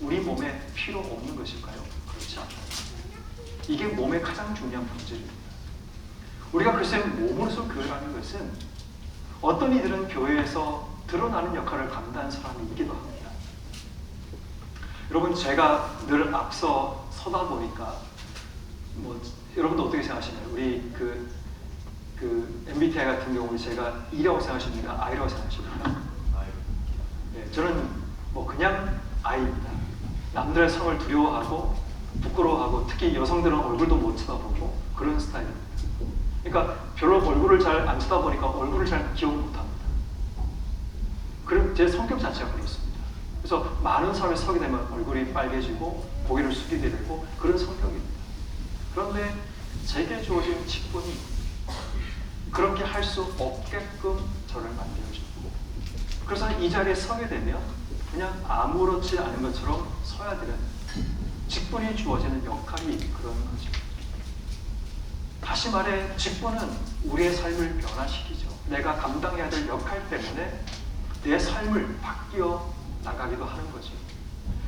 우리 몸에 필요 없는 것일까요? 그렇지 않아요. 이게 몸의 가장 중요한 본질입니다. 우리가 글쎄 몸으로서 교회라는 것은 어떤 이들은 교회에서 드러나는 역할을 감당하는 사람이 있기도 합니다. 여러분, 제가 늘 앞서 서다 보니까 여러분도 어떻게 생각하시나요? 우리 그 MBTI 같은 경우 제가 E라고 생각하십니까? I라고 생각하십니까? 네, 저는 그냥 I입니다. 남들의 성을 두려워하고 부끄러워하고 특히 여성들은 얼굴도 못 쳐다보고 그런 스타일입니다. 그러니까 별로 얼굴을 잘 안 쳐다보니까 얼굴을 잘 기억 못합니다. 그럼 제 성격 자체가 그렇습니다. 그래서 많은 사람이 서게 되면 얼굴이 빨개지고 고개를 숙이게 되고 그런 성격입니다. 그런데 제게 주어진 직분이 그렇게 할 수 없게끔 저를 만들어주고, 그래서 이 자리에 서게 되면 그냥 아무렇지 않은 것처럼 서야 되는 직분이 주어지는 역할이 그런 거죠. 다시 말해 직분은 우리의 삶을 변화시키죠. 내가 감당해야 될 역할 때문에 내 삶을 바뀌어 나가기도 하는 거죠.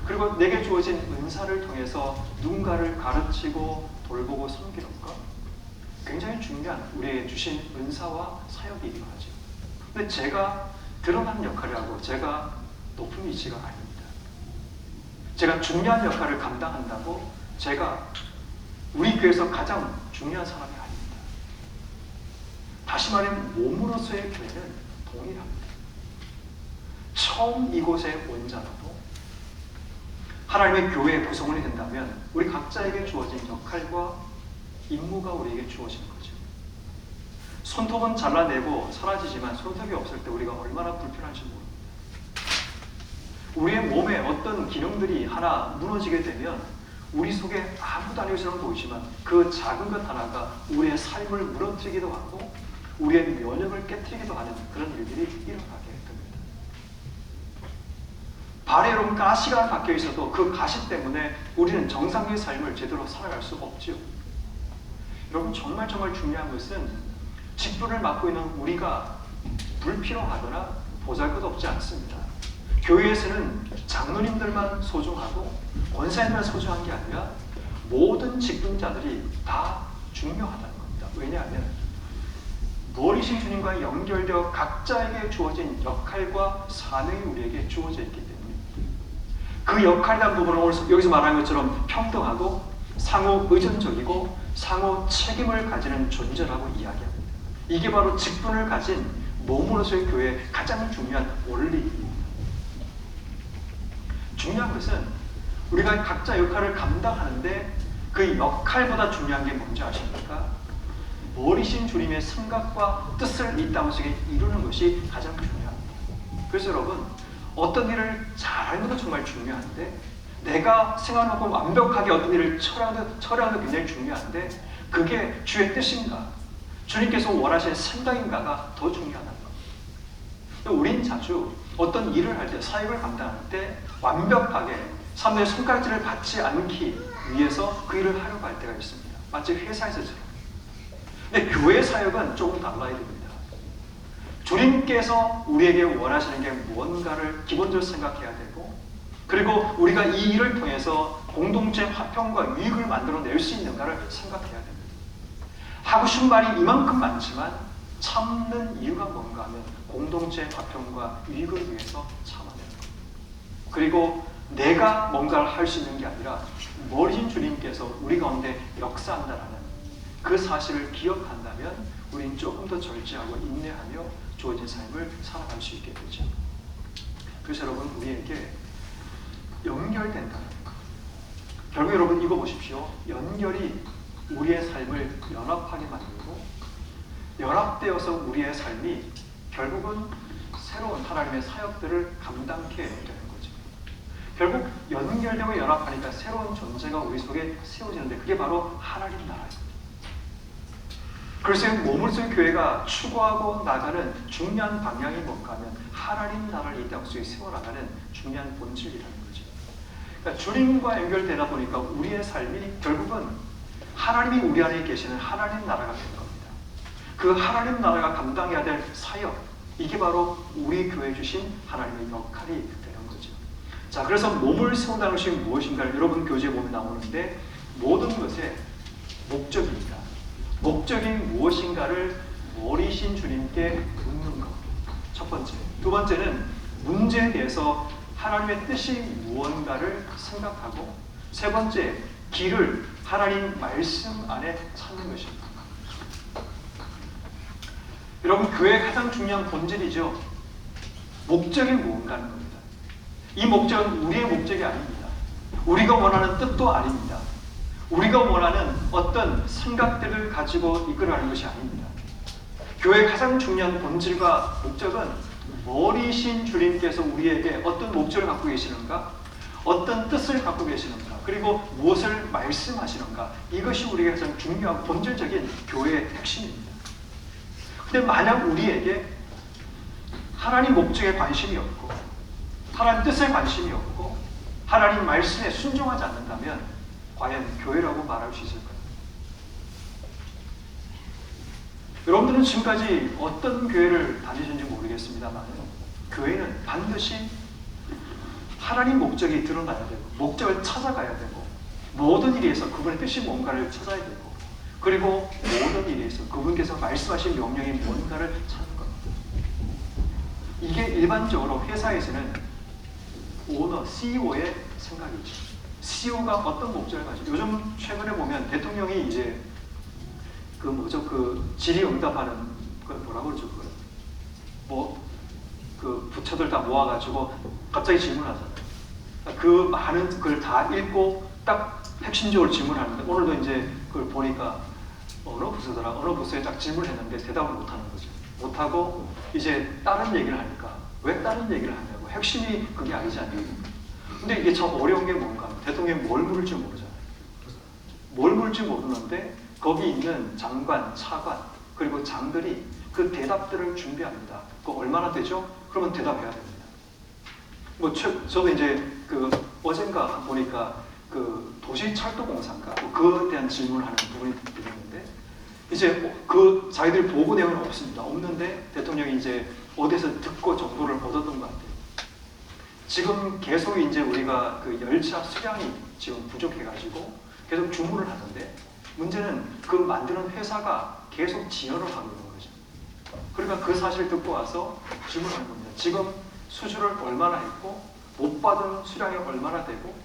그리고 내게 주어진 은사를 통해서 누군가를 가르치고 돌보고 섬기는 것, 굉장히 중요한 우리에게 주신 은사와 사역이기도 하죠. 근데 제가 드러난 역할을 하고 제가 높은 위치가 아닙니다. 제가 중요한 역할을 감당한다고 제가 우리 교회에서 가장 중요한 사람이 아닙니다. 다시 말해 몸으로서의 교회는 동일합니다. 처음 이곳에 온 자라도 하나님의 교회의 구성원이 된다면 우리 각자에게 주어진 역할과 임무가 우리에게 주어진 거죠. 손톱은 잘라내고 사라지지만 손톱이 없을 때 우리가 얼마나 불편한지 모릅니다. 우리의 몸에 어떤 기능들이 하나 무너지게 되면 우리 속에 아무도 아닌 것처럼 보이지만 그 작은 것 하나가 우리의 삶을 무너뜨리기도 하고 우리의 면역을 깨뜨리기도 하는 그런 일들이 일어나게 됩니다. 발에 여러분 가시가 박혀 있어도 그 가시 때문에 우리는 정상의 삶을 제대로 살아갈 수 없죠. 여러분 정말 중요한 것은 직분을 맡고 있는 우리가 불필요하거나 보잘것없지 않습니다. 교회에서는 장로님들만 소중하고 권사님만 소중한 게 아니라 모든 직분자들이 다 중요하다는 겁니다. 왜냐하면 머리신 주님과 연결되어 각자에게 주어진 역할과 사명이 우리에게 주어져 있기 때문에 그 역할이라는 부분은 오늘 여기서 말하는 것처럼 평등하고 상호 의존적이고 상호 책임을 가지는 존재라고 이야기합니다. 이게 바로 직분을 가진 몸으로서의 교회의 가장 중요한 원리입니다. 중요한 것은 우리가 각자 역할을 감당하는데 그 역할보다 중요한 게 뭔지 아십니까? 머리신 주님의 생각과 뜻을 이 땅 속에 이루는 것이 가장 중요합니다. 그래서 여러분 어떤 일을 잘하는 것도 정말 중요한데 내가 생각하고 완벽하게 어떤 일을 처리하는 것도 굉장히 중요한데 그게 주의 뜻인가? 주님께서 원하시는 생각인가가 더 중요하다는 겁니다. 우린 자주 어떤 일을 할 때, 사역을 감당할 때 완벽하게 사람들의 손가락질을 받지 않기 위해서 그 일을 하려고 할 때가 있습니다. 마치 회사에서처럼. 근데 교회 사역은 조금 달라야 됩니다. 주님께서 우리에게 원하시는 게 무언가를 기본적으로 생각해야 되고 그리고 우리가 이 일을 통해서 공동체 화평과 유익을 만들어낼 수 있는가를 생각해야 됩니다. 하고 싶은 말이 이만큼 많지만 참는 이유가 뭔가 하면 공동체 화평과 유익을 위해서 참아내는 겁니다. 그리고 내가 뭔가를 할 수 있는 게 아니라 머리신 주님께서 우리 가운데 역사한다라는 그 사실을 기억한다면 우리는 조금 더 절제하고 인내하며 주어진 삶을 살아갈 수 있게 되죠. 그래서 여러분 우리에게 연결된다는 것. 결국 여러분 이거 보십시오. 연결이 우리의 삶을 연합하게 만들고 연합되어서 우리의 삶이 결국은 새로운 하나님의 사역들을 감당케 되는 거죠. 결국 연결되고 연합하니까 새로운 존재가 우리 속에 세워지는데 그게 바로 하나님 나라입니다. 그래서 몸으로서의 교회가 추구하고 나가는 중요한 방향이 뭔가 하면 하나님 나라를 이 땅 속에 세워나가는 중요한 본질이라는 거죠. 그러니까 주님과 연결되다 보니까 우리의 삶이 결국은 하나님이 우리 안에 계시는 하나님 나라가 되는 겁니다. 그 하나님 나라가 감당해야 될 사역, 이게 바로 우리 교회에 주신 하나님의 역할이 되는 거죠. 자, 그래서 몸을 세운다는 것이 무엇인가를 여러분 교재에 보면 나오는데 모든 것의 목적입니다. 목적이 무엇인가를 머리신 주님께 묻는 것. 첫 번째. 두 번째는 문제에 대해서 하나님의 뜻이 무언가를 생각하고 세 번째, 길을 하나님 말씀 안에 찾는 것입니다. 여러분 교회의 가장 중요한 본질이죠. 목적이 무언가 하는 겁니다. 이 목적은 우리의 목적이 아닙니다. 우리가 원하는 뜻도 아닙니다. 우리가 원하는 어떤 생각들을 가지고 이끌어가는 것이 아닙니다. 교회의 가장 중요한 본질과 목적은 머리신 주님께서 우리에게 어떤 목적을 갖고 계시는가? 어떤 뜻을 갖고 계시는가, 그리고 무엇을 말씀하시는가, 이것이 우리에게 가장 중요한 본질적인 교회의 핵심입니다. 근데 만약 우리에게 하나님 목적에 관심이 없고 하나님 뜻에 관심이 없고 하나님 말씀에 순종하지 않는다면 과연 교회라고 말할 수 있을까요? 여러분들은 지금까지 어떤 교회를 다니셨는지 모르겠습니다만 교회는 반드시 하나님 목적이 드러나야 되고 목적을 찾아가야 되고 모든 일에서 그분의 뜻이 뭔가를 찾아야 되고 그리고 모든 일에서 그분께서 말씀하신 명령이 뭔가를 찾는 겁니다. 이게 일반적으로 회사에서는 오너, CEO의 생각이죠. CEO가 어떤 목적을 가지고 요즘 최근에 보면 대통령이 이제 그 질의응답하는 그 뭐라고 그러죠? 그 부처들 다 모아가지고 갑자기 질문하잖아요. 그 많은 걸 다 읽고 딱 핵심적으로 질문하는데 오늘도 이제 그걸 보니까 어느 부서에 딱 질문했는데 대답을 못하는 거죠. 못하고 이제 다른 얘기를 하니까 왜 다른 얘기를 하냐고. 핵심이 그게 아니지 않습니까? 근데 이게 참 어려운 게 뭔가 대통령이 뭘 물을지 모르잖아요. 뭘 물을지 모르는데 거기 있는 장관, 차관 그리고 장들이 그 대답들을 준비합니다. 그거 얼마나 되죠? 그러면 대답해야 됩니다. 저도 이제 어젠가 보니까 그 도시철도공사인가 그거에 대한 질문을 하는 부분이 들렸는데 이제 그 자기들이 보고 내용은 없습니다. 없는데 대통령이 이제 어디서 듣고 정보를 얻었던 것 같아요. 지금 계속 이제 우리가 그 열차 수량이 지금 부족해가지고 계속 주문을 하던데 문제는 그 만드는 회사가 계속 지연을 하고 있는 거죠. 그러니까 그 사실을 듣고 와서 질문하는 겁니다. 지금 수주를 얼마나 했고 못 받은 수량이 얼마나 되고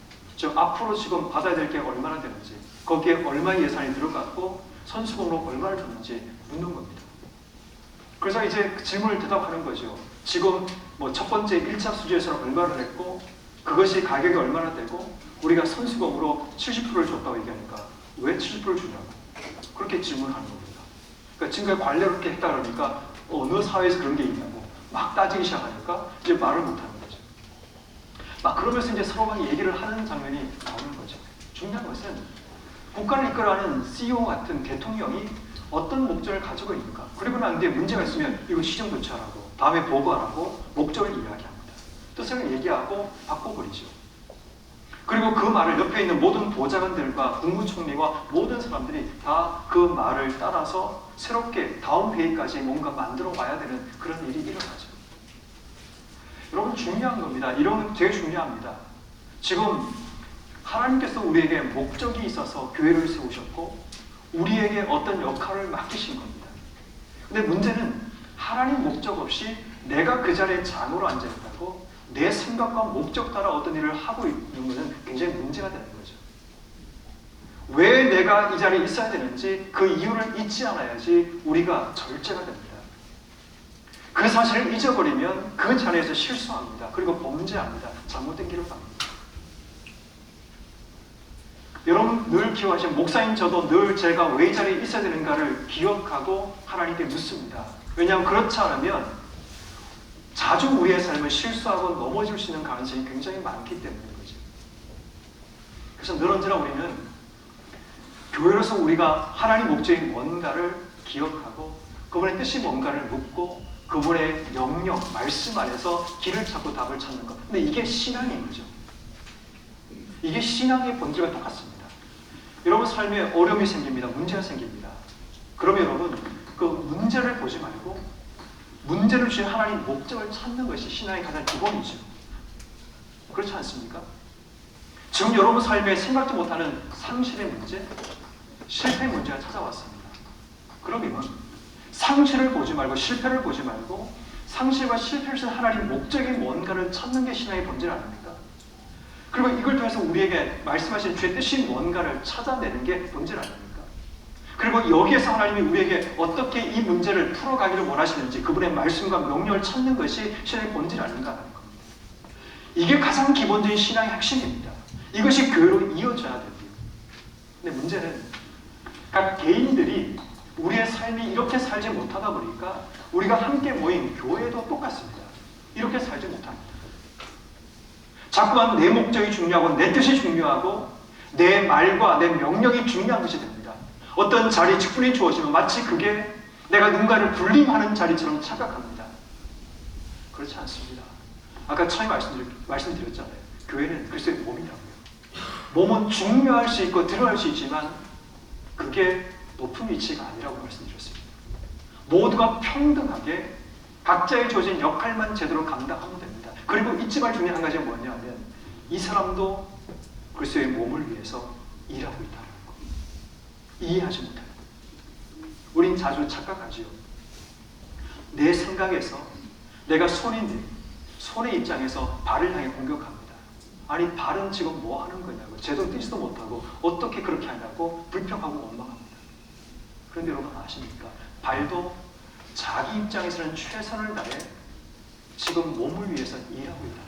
앞으로 지금 받아야 될 게 얼마나 되는지 거기에 얼마의 예산이 들어갔고 선수금으로 얼마를 줬는지 묻는 겁니다. 그래서 이제 그 질문을 대답하는 거죠. 지금 첫 번째 1차 수주에서는 얼마를 냈고 그것이 가격이 얼마나 되고 우리가 선수금으로 70%를 줬다고 얘기하니까 왜 70%를 주냐고 그렇게 질문하는 겁니다. 그러니까 지금까지 관례를 그렇게 했다 그러니까 어느 사회에서 그런 게 있냐고 막 따지기 시작하니까 이제 말을 못하는 거죠. 막 그러면서 이제 서로 막 얘기를 하는 장면이 나오는 거죠. 중요한 것은 국가를 이끌어가는 CEO 같은 대통령이 어떤 목적을 가지고 있는가. 그리고 난 뒤에 문제가 있으면 이거 시정 조치하라고 다음에 보고하라고 목적을 이야기합니다. 뜻을 얘기하고 바꿔버리죠. 그리고 그 말을 옆에 있는 모든 보좌관들과 국무총리와 모든 사람들이 다 그 말을 따라서 새롭게 다음 회의까지 뭔가 만들어 와야 되는 그런 일이 일어나죠. 여러분 중요한 겁니다. 이런 되게 중요합니다. 지금 하나님께서 우리에게 목적이 있어서 교회를 세우셨고 우리에게 어떤 역할을 맡기신 겁니다. 근데 문제는 하나님 목적 없이 내가 그 자리에 장으로 앉아있다고 내 생각과 목적 따라 어떤 일을 하고 있는 것은 굉장히 문제가 되는 거죠. 왜 내가 이 자리에 있어야 되는지 그 이유를 잊지 않아야지 우리가 절제가 됩니다. 그 사실을 잊어버리면 그 자리에서 실수합니다. 그리고 범죄합니다. 잘못된 길을 갑니다. 여러분 늘 기억하시는 목사인 저도 늘 제가 왜 이 자리에 있어야 되는가를 기억하고 하나님께 묻습니다. 왜냐하면 그렇지 않으면 자주 우리의 삶을 실수하고 넘어질 수 있는 가능성이 굉장히 많기 때문인 거죠. 그래서 늘 언제나 우리는 교회로서 우리가 하나님 목적이 뭔가를 기억하고 그분의 뜻이 뭔가를 묻고 그분의 명령, 말씀 안에서 길을 찾고 답을 찾는 것. 근데 이게 신앙인 거죠. 이게 신앙의 본질과 똑같습니다. 여러분 삶에 어려움이 생깁니다. 문제가 생깁니다. 그러면 여러분 그 문제를 보지 말고 문제를 주신 하나님 목적을 찾는 것이 신앙의 가장 기본이죠. 그렇지 않습니까? 지금 여러분 삶에 생각도 못하는 상실의 문제, 실패의 문제가 찾아왔습니다. 그러면 상실을 보지 말고 실패를 보지 말고 상실과 실패를 주신 하나님 목적이 뭔가를 찾는 게 신앙의 본질 아닙니까? 그리고 이걸 통해서 우리에게 말씀하신 주의 뜻이 뭔가를 찾아내는 게 본질 아닙니까? 그리고 여기에서 하나님이 우리에게 어떻게 이 문제를 풀어가기를 원하시는지 그분의 말씀과 명령을 찾는 것이 신앙의 본질 아닌가 하는 겁니다. 이게 가장 기본적인 신앙의 핵심입니다. 이것이 교회로 이어져야 됩니다. 근데 문제는 각 개인들이 우리의 삶이 이렇게 살지 못하다 보니까 우리가 함께 모인 교회도 똑같습니다. 이렇게 살지 못합니다. 자꾸만 내 목적이 중요하고 내 뜻이 중요하고 내 말과 내 명령이 중요한 것이 됩니다. 어떤 자리, 직분이 주어지면 마치 그게 내가 누군가를 군림하는 자리처럼 착각합니다. 그렇지 않습니다. 아까 처음에 말씀드렸잖아요. 교회는 그리스도의 몸이라고요. 몸은 중요할 수 있고 드러날 수 있지만 그게 높은 위치가 아니라고 말씀드렸습니다. 모두가 평등하게 각자의 주어진 역할만 제대로 감당하면 됩니다. 그리고 잊지 말 중에 한 가지가 뭐냐면 이 사람도 그리스도의 몸을 위해서 일하고 있다는 것. 이해하지 못해요. 우린 자주 착각하지요. 내 생각에서 내가 손의 입장에서 발을 향해 공격합니다. 아니 발은 지금 뭐 하는 거냐고, 제대로 뛰지도 못하고 어떻게 그렇게 하냐고 불평하고 원망합니다. 그런데 여러분 아십니까? 발도 자기 입장에서는 최선을 다해 지금 몸을 위해서 일하고 있다.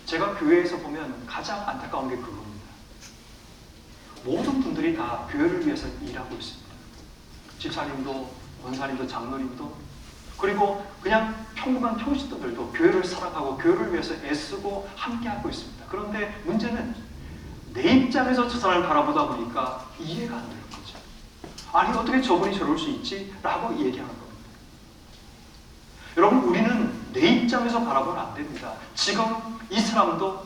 제가 교회에서 보면 가장 안타까운 게 그겁니다. 모든 분들이 다 교회를 위해서 일하고 있습니다. 집사님도, 권사님도, 장로님도, 그리고 그냥 평범한 평신도들도 교회를 사랑하고 교회를 위해서 애쓰고 함께하고 있습니다. 그런데 문제는 내 입장에서 저 사람을 바라보다 보니까 이해가 안 되는 거죠. 아니 어떻게 저분이 저럴 수 있지? 라고 얘기하는 겁니다. 여러분 우리는 내 입장에서 바라보면 안 됩니다. 지금 이 사람도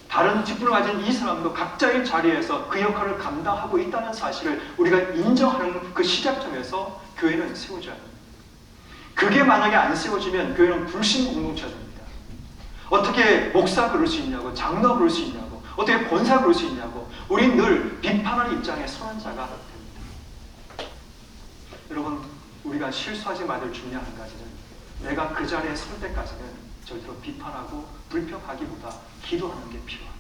다른 직분을 가진 이 사람도 각자의 자리에서 그 역할을 감당하고 있다는 사실을 우리가 인정하는 그 시작점에서 교회는 세워져야 합니다. 그게 만약에 안 세워지면 교회는 불신 공동체가 됩니다. 어떻게 목사 그럴 수 있냐고, 장로 그럴 수 있냐고, 어떻게 권사 그럴 수 있냐고, 우린 늘 비판하는 입장에 서는 자가 됩니다. 여러분 우리가 실수하지 말을 중요한 한 가지는 내가 그 자리에 설 때까지는 절대로 비판하고 불평하기보다 기도하는 게 필요합니다.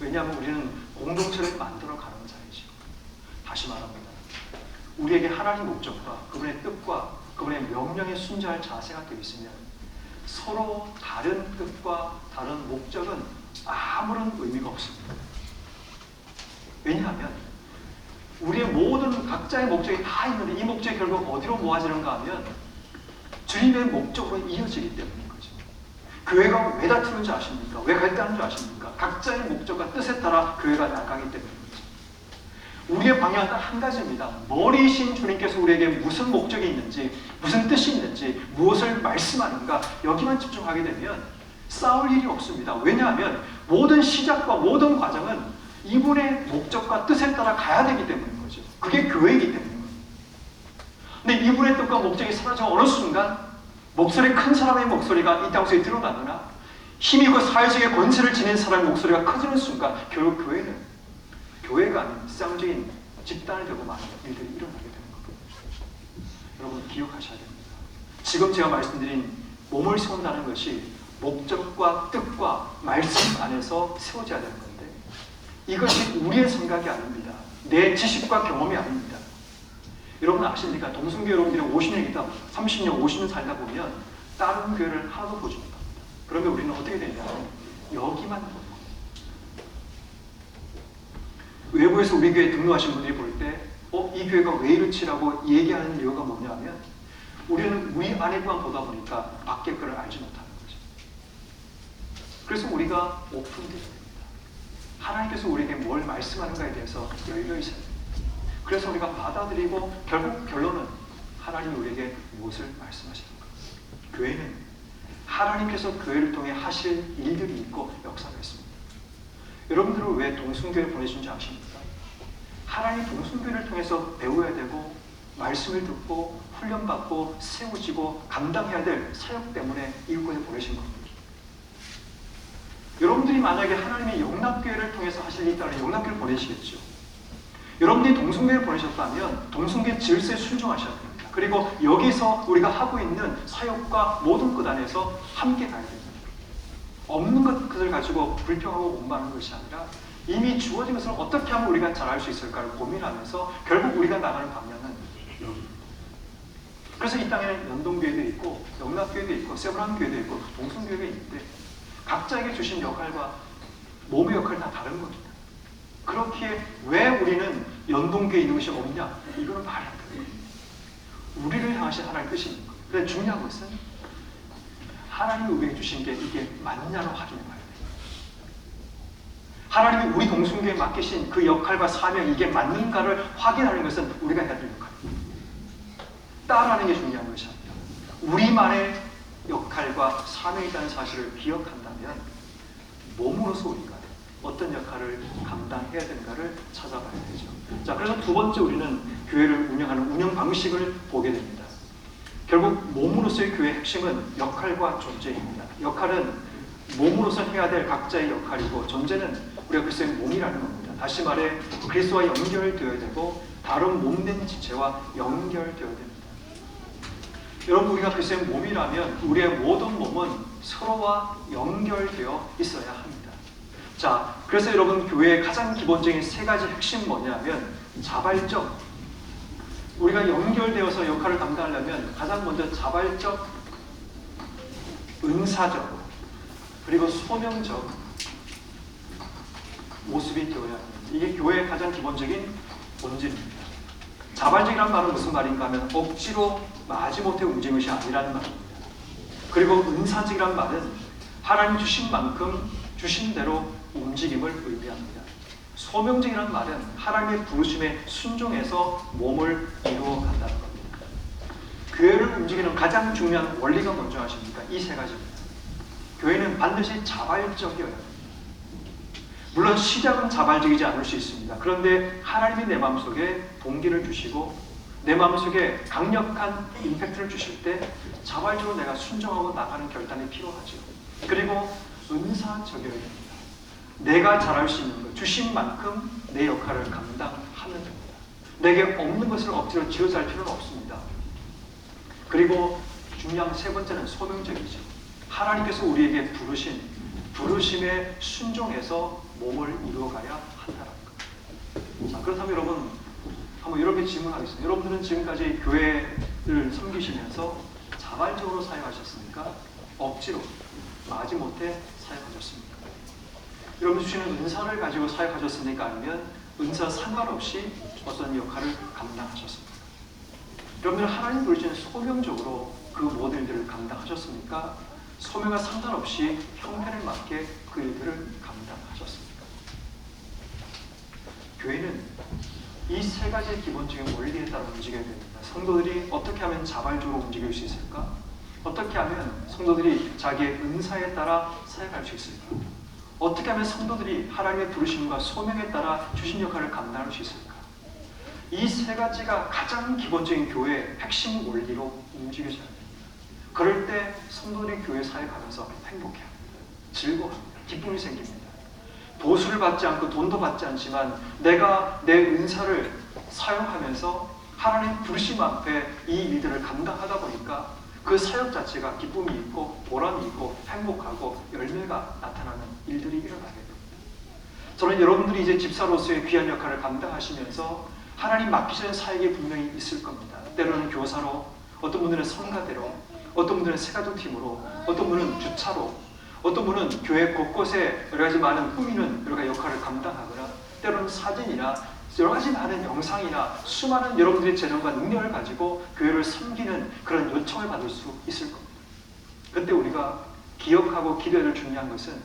왜냐하면 우리는 공동체를 만들어 가는 자이죠. 다시 말합니다. 우리에게 하나님의 목적과 그분의 뜻과 그분의 명령에 순종할 자세가 되어 있으면 서로 다른 뜻과 다른 목적은 아무런 의미가 없습니다. 왜냐하면 우리의 모든 각자의 목적이 다 있는데 이 목적이 결국 어디로 모아지는가 하면 주님의 목적으로 이어지기 때문인 거죠. 교회가 왜 다투는지 아십니까? 왜 갈등하는 줄 아십니까? 각자의 목적과 뜻에 따라 교회가 나가기 때문인 거죠. 우리의 방향은 딱 한 가지입니다. 머리이신 주님께서 우리에게 무슨 목적이 있는지, 무슨 뜻이 있는지, 무엇을 말씀하는가 여기만 집중하게 되면 싸울 일이 없습니다. 왜냐하면 모든 시작과 모든 과정은 이분의 목적과 뜻에 따라 가야 되기 때문인 거죠. 그게 교회이기 때문인 거예요. 근데 이분의 뜻과 목적이 사라져 어느 순간 목소리 큰 사람의 목소리가 이 땅속에 드러나거나 힘이 있고 사회적인 권세를 지닌 사람의 목소리가 커지는 순간 결국 교회는 교회가 아닌 쌍적인 집단이 되고 많은 일들이 일어나게 되는 겁니다. 여러분 기억하셔야 됩니다. 지금 제가 말씀드린 몸을 세운다는 것이 목적과 뜻과 말씀 안에서 세워져야 되는 건데 이것이 우리의 생각이 아닙니다. 내 지식과 경험이 아닙니다. 여러분 아십니까? 동성교 여러분들이 50년 있다, 30년, 50년 살다 보면 다른 교회를 하나도 보지 못합니다. 그러면 우리는 어떻게 되냐면 여기만 보는 겁니다. 외부에서 우리 교회 등록하신 분들이 볼 때 이 교회가 왜 이렇지라고 얘기하는 이유가 뭐냐면 우리는 우리 안에만 보다 보니까 밖의 거를 알지 못하는 거죠. 그래서 우리가 오픈되어야 됩니다. 하나님께서 우리에게 뭘 말씀하는가에 대해서 열려 있어야 됩니다. 그래서 우리가 받아들이고 결국 결론은 하나님이 우리에게 무엇을 말씀하시는가. 교회는 하나님께서 교회를 통해 하실 일들이 있고 역사가 있습니다. 여러분들은 왜 동성교회 보내신지 아십니까? 하나님 동성교회를 통해서 배워야 되고 말씀을 듣고 훈련받고 세워지고 감당해야 될 사역 때문에 이곳에 보내신 겁니다. 여러분들이 만약에 하나님의 영락교회를 통해서 하실 일이 있다면 영락교회를 보내시겠죠. 여러분들이 동성교회를 보내셨다면 동성교회 질서에 순종하셔야 됩니다. 그리고 여기서 우리가 하고 있는 사역과 모든 것 안에서 함께 가야 됩니다. 없는 것을 가지고 불평하고 원망하는 것이 아니라 이미 주어진 것을 어떻게 하면 우리가 잘할 수 있을까를 고민하면서 결국 우리가 나가는 방향은 여기입니다. 그래서 이 땅에는 연동교회도 있고 영락교회도 있고 세브란교회도 있고 동성교회가 있는데 각자에게 주신 역할과 몸의 역할이 다 다른 겁니다. 그렇기에 왜 우리는 연동교회에 있는 것이 없냐? 이거는 말이 안 됩니다. 우리를 향하신 하나님의 뜻이 있는 거예요. 그런데 중요한 것은 하나님이 우리에게 주신 게 이게 맞냐로 확인해 봐야 돼요. 하나님이 우리 동성교에 맡기신 그 역할과 사명 이게 맞는가를 확인하는 것은 우리가 해야 될 역할입니다. 따라하는 게 중요한 것이 아니라 우리만의 역할과 사명이 있다는 사실을 기억한다면 몸으로서 우리가 어떤 역할을 감당해야 되는가를 찾아봐야 되죠. 자, 그래서 두 번째 우리는 교회를 운영하는 운영 방식을 보게 됩니다. 결국 몸으로서의 교회의 핵심은 역할과 존재입니다. 역할은 몸으로서 해야 될 각자의 역할이고 존재는 우리가 그리스도의 몸이라는 겁니다. 다시 말해 그리스도와 연결되어야 되고 다른 몸된 지체와 연결되어야 됩니다. 여러분, 우리가 그리스도의 몸이라면 우리의 모든 몸은 서로와 연결되어 있어야 합니다. 자, 그래서 여러분 교회의 가장 기본적인 세 가지 핵심은 뭐냐면 자발적, 우리가 연결되어서 역할을 감당하려면 가장 먼저 자발적, 은사적, 그리고 소명적 모습이 되어야 합니다. 이게 교회의 가장 기본적인 본질입니다. 자발적이란 말은 무슨 말인가 하면 억지로 마지못해 움직이는 것이 아니라는 말입니다. 그리고 은사적이란 말은 하나님 주신 만큼 주신 대로 움직임을 의미합니다. 소명적이란 말은 하나님의 부르심에 순종해서 몸을 이루어 간다는 겁니다. 교회를 움직이는 가장 중요한 원리가 뭔지 아십니까? 이 세 가지입니다. 교회는 반드시 자발적이어야 합니다. 물론 시작은 자발적이지 않을 수 있습니다. 그런데 하나님이 내 마음속에 동기를 주시고 내 마음속에 강력한 임팩트를 주실 때 자발적으로 내가 순종하고 나가는 결단이 필요하죠. 그리고 은사적이어야 됩니다. 내가 잘할 수 있는 것, 주신 만큼 내 역할을 감당하면 됩니다. 내게 없는 것을 억지로 쥐어짤 필요는 없습니다. 그리고 중요한 세 번째는 소명적이죠. 하나님께서 우리에게 부르신 부르심에 순종해서 몸을 이루어가야 한다는 것. 자, 그렇다면 여러분 한번 이렇게 질문하겠습니다. 여러분들은 지금까지 교회를 섬기시면서 자발적으로 사역하셨습니까? 억지로 마지못해 사역하셨습니까? 여러분 주시는 은사를 가지고 사역하셨습니까? 아니면 은사 상관없이 어떤 역할을 감당하셨습니까? 여러분들 하나님 부르시는 소명적으로 그 모든 일들을 감당하셨습니까? 소명과 상관없이 형편에 맞게 그 일들을 감당하셨습니까? 교회는 이 세 가지 기본적인 원리에 따라 움직여야 됩니다. 성도들이 어떻게 하면 자발적으로 움직일 수 있을까? 어떻게 하면 성도들이 자기의 은사에 따라 사역할 수 있을까? 어떻게 하면 성도들이 하나님의 부르심과 소명에 따라 주신 역할을 감당할 수 있을까? 이 세 가지가 가장 기본적인 교회의 핵심 원리로 움직여져야 됩니다. 그럴 때 성도들이 교회 사역하면서 행복해합니다. 즐거워합니다. 기쁨이 생깁니다. 보수를 받지 않고 돈도 받지 않지만 내가 내 은사를 사용하면서 하나님 부르심 앞에 이 일들을 감당하다 보니까 그 사역 자체가 기쁨이 있고 보람이 있고 행복하고 열매가 나타나는 일들이 일어나게 됩니다. 저는 여러분들이 이제 집사로서의 귀한 역할을 감당하시면서 하나님 맡기시는 사역이 분명히 있을 겁니다. 때로는 교사로, 어떤 분들은 성가대로, 어떤 분들은 세가족팀으로, 어떤 분은 주차로, 어떤 분은 교회 곳곳에 여러 가지 많은 꾸미는 여러 가지 역할을 감당하거나 때로는 사진이나 여러 가지 많은 영상이나 수많은 여러분들의 재능과 능력을 가지고 교회를 섬기는 그런 요청을 받을 수 있을 겁니다. 그때 우리가 기억하고 기도해야 될 중요한 것은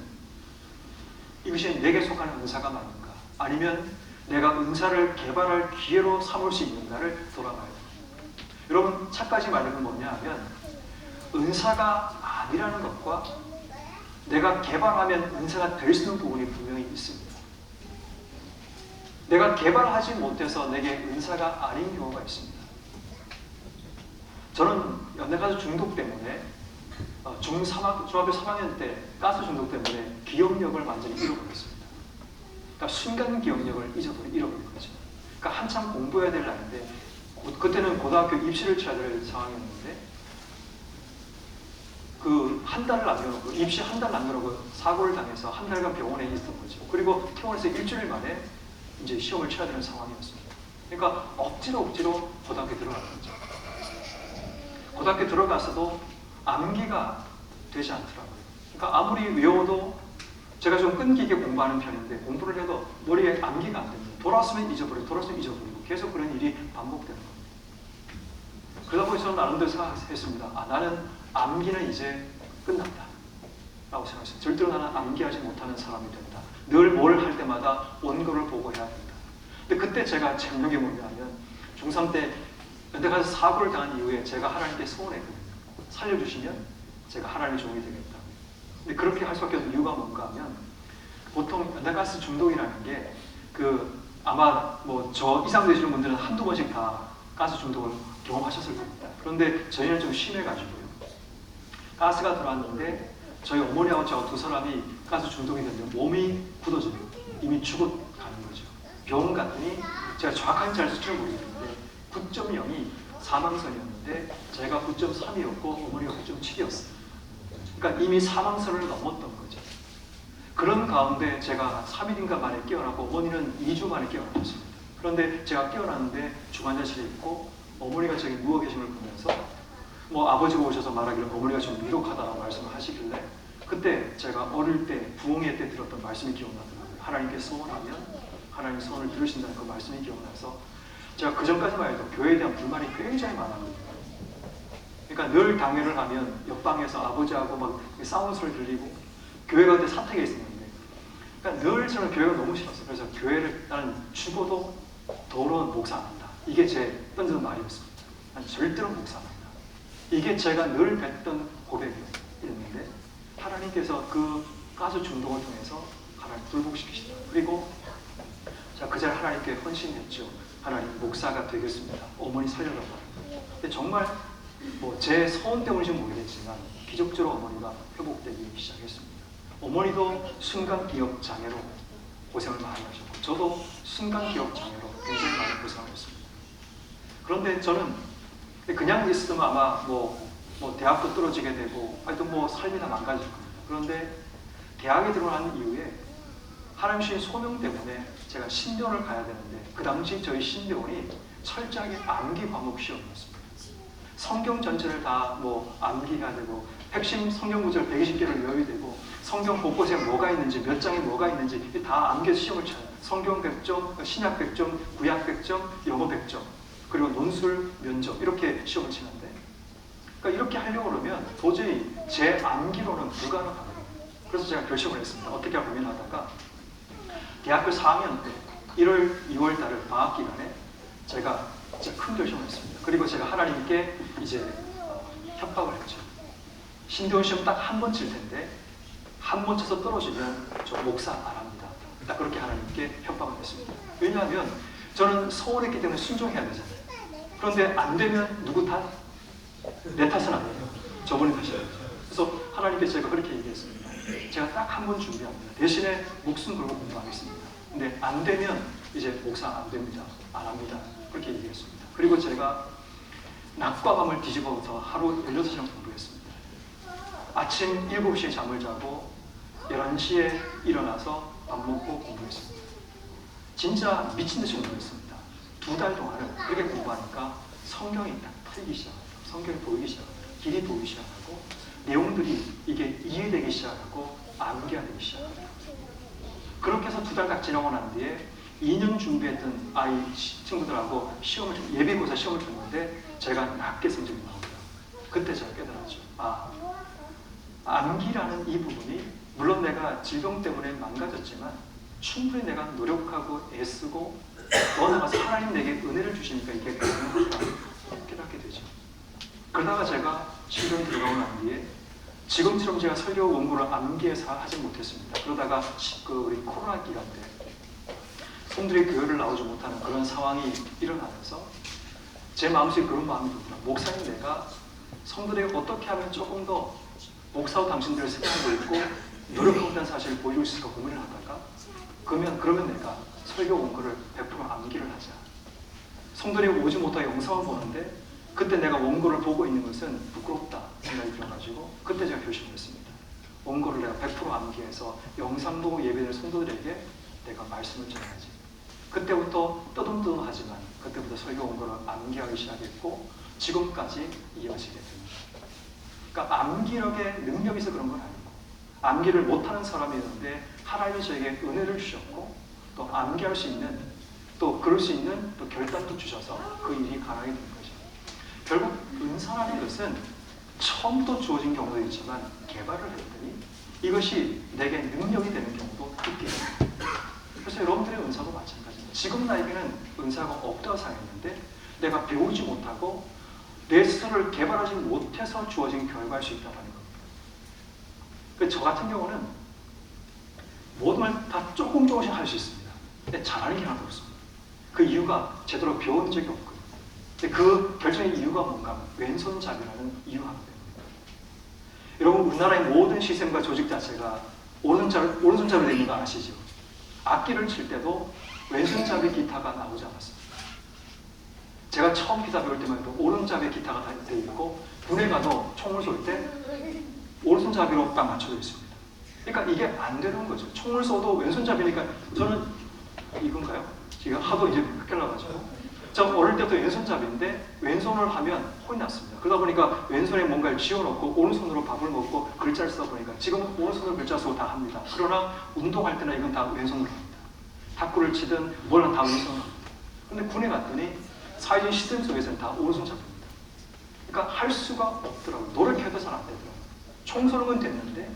이것이 내게 속하는 은사가 맞는가? 아니면 내가 은사를 개발할 기회로 삼을 수 있는가를 돌아봐야 됩니다. 여러분 착각하지 말는 건 뭐냐 하면 은사가 아니라는 것과 내가 개발하면 은사가 될 수 있는 부분이 분명히 있습니다. 내가 개발하지 못해서 내게 은사가 아닌 경우가 있습니다. 저는 연예가수 중독 때문에 중학교 3학년 때 가스 중독 때문에 기억력을 완전히 잃어버렸습니다. 그러니까 순간 기억력을 잃어버린 거죠. 그러니까 한참 공부해야 될 나이인데 그때는 고등학교 입시를 쳐야 될 상황이었는데 그 한 달을 남겨놓고 입시 한 달 남겨놓고 사고를 당해서 한 달간 병원에 있었던 거죠. 그리고 퇴원해서 일주일 만에 이제 시험을 쳐야 되는 상황이었습니다. 그러니까 억지로 고등학교 들어간 거죠. 고등학교 들어가서도 암기가 되지 않더라고요. 그러니까 아무리 외워도 제가 좀 끈기있게 공부하는 편인데 공부를 해도 머리에 암기가 안 됩니다. 돌아왔으면 잊어버리고 계속 그런 일이 반복되는 겁니다. 그러다 보니 저는 나름대로 생각했습니다. 나는 암기는 이제 끝난다 라고 생각했어요. 절대로 나는 암기하지 못하는 사람이 된다. 늘 뭘 할 때마다 원고를 보고 해야 된다. 근데 그때 제가 체험한 게 뭐냐면 중3 때 연대 가서 사고를 당한 이후에 제가 하나님께 소원했거든요. 살려주시면 제가 하나님의 종이 되겠다. 근데 그렇게 할 수밖에 없는 이유가 뭔가 하면 보통 연대가스 중독이라는 게 아마 뭐 저 이상 되시는 분들은 한두 번씩 다 가스 중독을 경험하셨을 겁니다. 그런데 저희는 좀 심해가지고요. 가스가 들어왔는데 저희 어머니하고 저 두 사람이 가스 중독이 되면 몸이 굳어져요. 이미 죽어가는 거죠. 병원 갔더니 제가 정확하게 잘 수치를 모르겠는데 9.0이 사망선이었는데 제가 9.3이었고 어머니가 9.7이었어요. 그러니까 이미 사망선을 넘었던 거죠. 그런 가운데 제가 3일인가 만에 깨어나고 어머니는 2주 만에 깨어났습니다. 그런데 제가 깨어났는데 중환자실에 있고 어머니가 저기 누워 계신 걸 보면서 뭐 아버지가 오셔서 말하기를 어머니가 좀 위독하다고 말씀을 하시길래 그때 제가 어릴 때 부흥회 때 들었던 말씀이 기억나더라고요. 하나님께 소원하면 하나님 소원을 들으신다는 그 말씀이 기억나서 제가 그 전까지만 해도 교회에 대한 불만이 굉장히 많았거든요. 그러니까 늘 당회를 하면 옆방에서 아버지하고 막 싸우는 소리 들리고 교회가 그때 사택에 있었는데 그러니까 늘 저는 교회가 너무 싫었어요. 그래서 교회를 나는 죽어도 더러운 목사 안 한다. 이게 제 던지는 말이었습니다. 난 절대로 목사 안 한다. 이게 제가 늘 뱉던 고백이었는데 하나님께서 그 가스 중독을 통해서 하나님 불복시키시다. 그리고 제가 그 자리에 하나님께 헌신했죠. 하나님 목사가 되겠습니다. 어머니 살려달라고. 근데 정말 뭐 제 소원 때문인지 모르겠지만 기적적으로 어머니가 회복되기 시작했습니다. 어머니도 순간기억 장애로 고생을 많이 하셨고 저도 순간기억 장애로 굉장히 많이 고생을 했습니다. 그런데 저는 그냥 있으면 아마 뭐 대학도 떨어지게 되고 하여튼 뭐 삶이 다 망가질 겁니다. 그런데 대학에 들어간 이후에 하나님 주신 소명 때문에 제가 신대원을 가야 되는데 그 당시 저희 신대원이 철저하게 암기 과목 시험이었습니다. 성경 전체를 다 뭐 암기가 되고 핵심 성경 구절 120개를 외워야 되고 성경 곳곳에 뭐가 있는지 몇 장에 뭐가 있는지 다 암기해서 시험을 쳐요. 성경 100점, 신약 100점, 구약 100점, 영어 100점 그리고 논술, 면접 이렇게 시험을 치는데 그러니까 이렇게 하려고 그러면 도저히 제 암기로는 불가능하거든요. 그래서 제가 결심을 했습니다. 어떻게 고민하다가 대학교 4학년 때 1월, 2월 달을 방학 기간에 제가 큰 결심을 했습니다. 그리고 제가 하나님께 이제 협박을 했죠. 신대원 시험 딱 한 번 칠 텐데 한 번 쳐서 떨어지면 저 목사 안 합니다. 딱 그렇게 하나님께 협박을 했습니다. 왜냐하면 저는 소원했기 때문에 순종해야 되잖아요. 그런데 안 되면 누구 탓? 내 탓은 아니에요. 저분이 탓이에요. 그래서 하나님께 제가 그렇게 얘기했습니다. 제가 딱 한 번 준비합니다. 대신에 목숨 걸고 공부하겠습니다. 근데 안 되면 이제 목사 안 됩니다. 안 합니다. 그렇게 얘기했습니다. 그리고 제가 낮과 밤을 뒤집어서 하루 16시간 공부했습니다. 아침 7시에 잠을 자고 11시에 일어나서 밥 먹고 공부했습니다. 진짜 미친 듯이 공부했습니다. 2달 동안을 그렇게 공부하니까 성경이 딱 풀리기 시작하고 성경이 보이기 시작하고 길이 보이기 시작하고 내용들이 이게 이해되기 시작하고 암기가 되기 시작합니다. 그렇게 해서 2달 딱 지나고 난 뒤에 2년 준비했던 아이 친구들하고 예비고사 시험을 쳤는데 제가 낮게 성적이 나옵니다. 그때 제가 깨달았죠. 암기라는 이 부분이 물론 내가 질병 때문에 망가졌지만 충분히 내가 노력하고 애쓰고 더 나아가서 하나님 내게 은혜를 주시니까 이게 가능하다 깨닫게 되죠. 그러다가 제가 신경 들어가고 난 뒤에 지금처럼 제가 설교 원고를 암기해서 하지 못했습니다. 그러다가 우리 코로나 기간 때 성들이 교회를 나오지 못하는 그런 상황이 일어나면서 제 마음속에 그런 마음이 들더라고요. 목사님 내가 성들에게 어떻게 하면 조금 더 목사와 당신들을 생각하고 있고 노력하고 있다는 사실을 보여줄 수 있을까 고민을 하다가 그러면 내가 설교 원고를 100% 암기를 하자. 성들이 오지 못하게 영상을 보는데 그때 내가 원고를 보고 있는 것은 부끄럽다 생각이 들어가지고 그때 제가 결심을 했습니다. 원고를 내가 100% 암기해서 영상 보고 예배드리는 성도들에게 내가 말씀을 전해야지. 그때부터 떠듬떠듬하지만 그때부터 설교 원고를 암기하기 시작했고 지금까지 이어지게 됩니다. 그러니까 암기력에 능력이 있어 그런 건 아니고 암기를 못하는 사람이었는데 하나님이 저에게 은혜를 주셨고 또 암기할 수 있는 또 그럴 수 있는 또 결단도 주셔서 그 일이 가능하게 된 거죠. 결국 은사라는 것은 처음부터 주어진 경우도 있지만 개발을 했더니 이것이 내게 능력이 되는 경우도 있게 됩니다. 그래서 여러분들의 은사도 마찬가지입니다. 지금 나에게는 은사가 없다고 생각했는데 내가 배우지 못하고 내 스스로를 개발하지 못해서 주어진 결과일 수 있다는 겁니다. 저 같은 경우는 모든 걸 다 조금씩 할 수 있습니다. 근데 잘하는 게 하나도 없습니다. 그 이유가 제대로 배운 적이 없고요. 근데 그 결정의 이유가 뭔가 하면 왼손잡이라는 이유가 때문입니다. 여러분 우리나라의 모든 시스템과 조직 자체가 오른손잡이로 되는 거 아시죠? 악기를 칠 때도 왼손잡이 기타가 나오지 않았습니다. 제가 처음 기타 배울 때만 해도 오른손잡이 기타가 다 되어 있고 군에 가도 총을 쏠 때 오른손잡이로 딱 맞춰져 있습니다. 그러니까 이게 안 되는 거죠. 총을 쏘도 왼손잡이니까 저는 이건가요? 지금 하도 이제 헷갈려가지고 저 어릴 때부터 왼손잡이인데 왼손을 하면 혼이 났습니다. 그러다 보니까 왼손에 뭔가를 쥐어넣고 오른손으로 밥을 먹고 글자를 쓰다 보니까 지금은 오른손으로 글자 쓰고 다 합니다. 그러나 운동할 때나 이건 다 왼손으로 합니다. 탁구를 치든 뭘 다 왼손으로 합니다. 근데 군에 갔더니 사회적인 시스템 속에서는 다 오른손잡이입니다. 그러니까 할 수가 없더라고요. 노력해도 잘 안 되더라고요. 총 쏘는 건 됐는데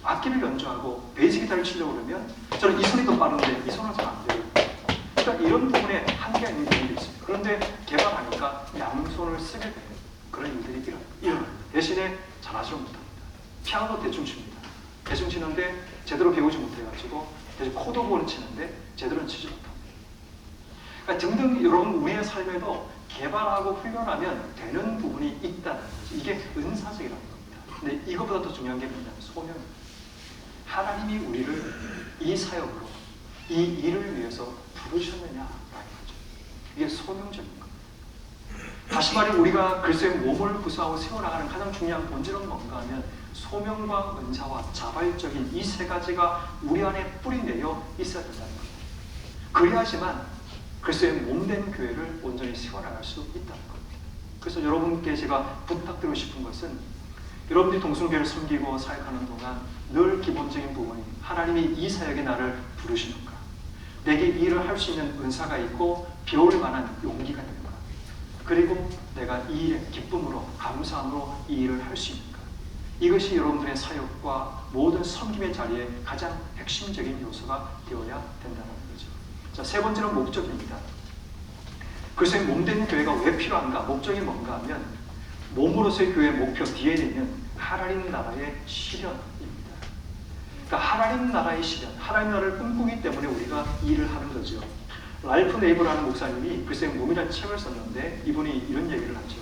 악기를 연주하고 베이스 기타를 치려고 그러면 저는 이 손이 더 빠른데 이 손은 잘 안 돼요. 그러니까 이런 부분에 한계가 있는 부분이 있습니다. 그런데 개발하니까 양손을 쓰게 되는 그런 일들이 일어납니다. 대신에 잘하지 못합니다. 피아노 대충 칩니다. 대충 치는데 제대로 배우지 못해가지고 대충 코드 부분을 치는데 제대로 치지 못합니다. 그러니까 등등 여러분 우리의 삶에도 개발하고 훈련하면 되는 부분이 있다는 거죠. 이게 은사적이라는 겁니다. 근데 이것보다 더 중요한 게 뭐냐면 소명입니다. 하나님이 우리를 이 사역으로 이 일을 위해서 부르셨느냐라는 거죠. 이게 소명적인 겁니다. 다시 말해 우리가 그리스도의 몸을 구성하고 세워나가는 가장 중요한 본질은 뭔가 하면 소명과 은사와 자발적인 이 세 가지가 우리 안에 뿌리내려 있어야 된다는 겁니다. 그래야지만 그리스도의 몸된 교회를 온전히 세워나갈 수 있다는 겁니다. 그래서 여러분께 제가 부탁드리고 싶은 것은 여러분들이 동순교회를 섬기고 사역하는 동안 늘 기본적인 부분이 하나님이 이 사역에 나를 부르시는가, 내게 이 일을 할 수 있는 은사가 있고 배울 만한 용기가 있는가, 그리고 내가 이 일에 기쁨으로 감사함으로 이 일을 할 수 있는가, 이것이 여러분들의 사역과 모든 섬김의 자리에 가장 핵심적인 요소가 되어야 된다는 거죠. 자, 세 번째는 목적입니다. 그래서 몸된 교회가 왜 필요한가? 목적이 뭔가 하면 몸으로서의 교회의 목표 뒤에 있는 하나님 나라의 실현입니다. 그러니까 하나님 나라의 실현, 하나님 나라를 꿈꾸기 때문에 우리가 이 일을 하는 거죠. 랄프 네이버라는 목사님이 글쎄 몸이라는 책을 썼는데 이분이 이런 얘기를 하죠.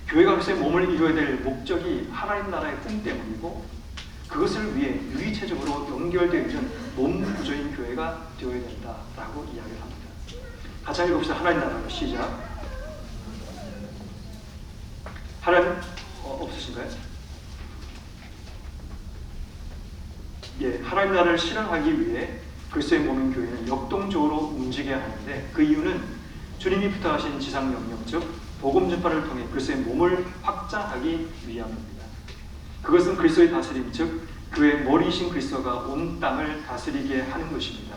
교회가 글쎄 몸을 이루어야 될 목적이 하나님 나라의 꿈 때문이고 그것을 위해 유기체적으로 연결되어 있는 몸 구조인 교회가 되어야 된다라고 이야기를 합니다. 같이 읽읍시다. 하나님 나라를 시작. 하나님 없으신가요? 예, 하나님 나라를 실현하기 위해 그리스도의 몸인 교회는 역동적으로 움직여야 하는데 그 이유는 주님이 부탁하신 지상 명령 즉 복음 전파를 통해 그리스도의 몸을 확장하기 위함입니다. 그것은 그리스도의 다스림 즉 교회의 머리이신 그리스도가 온 땅을 다스리게 하는 것입니다.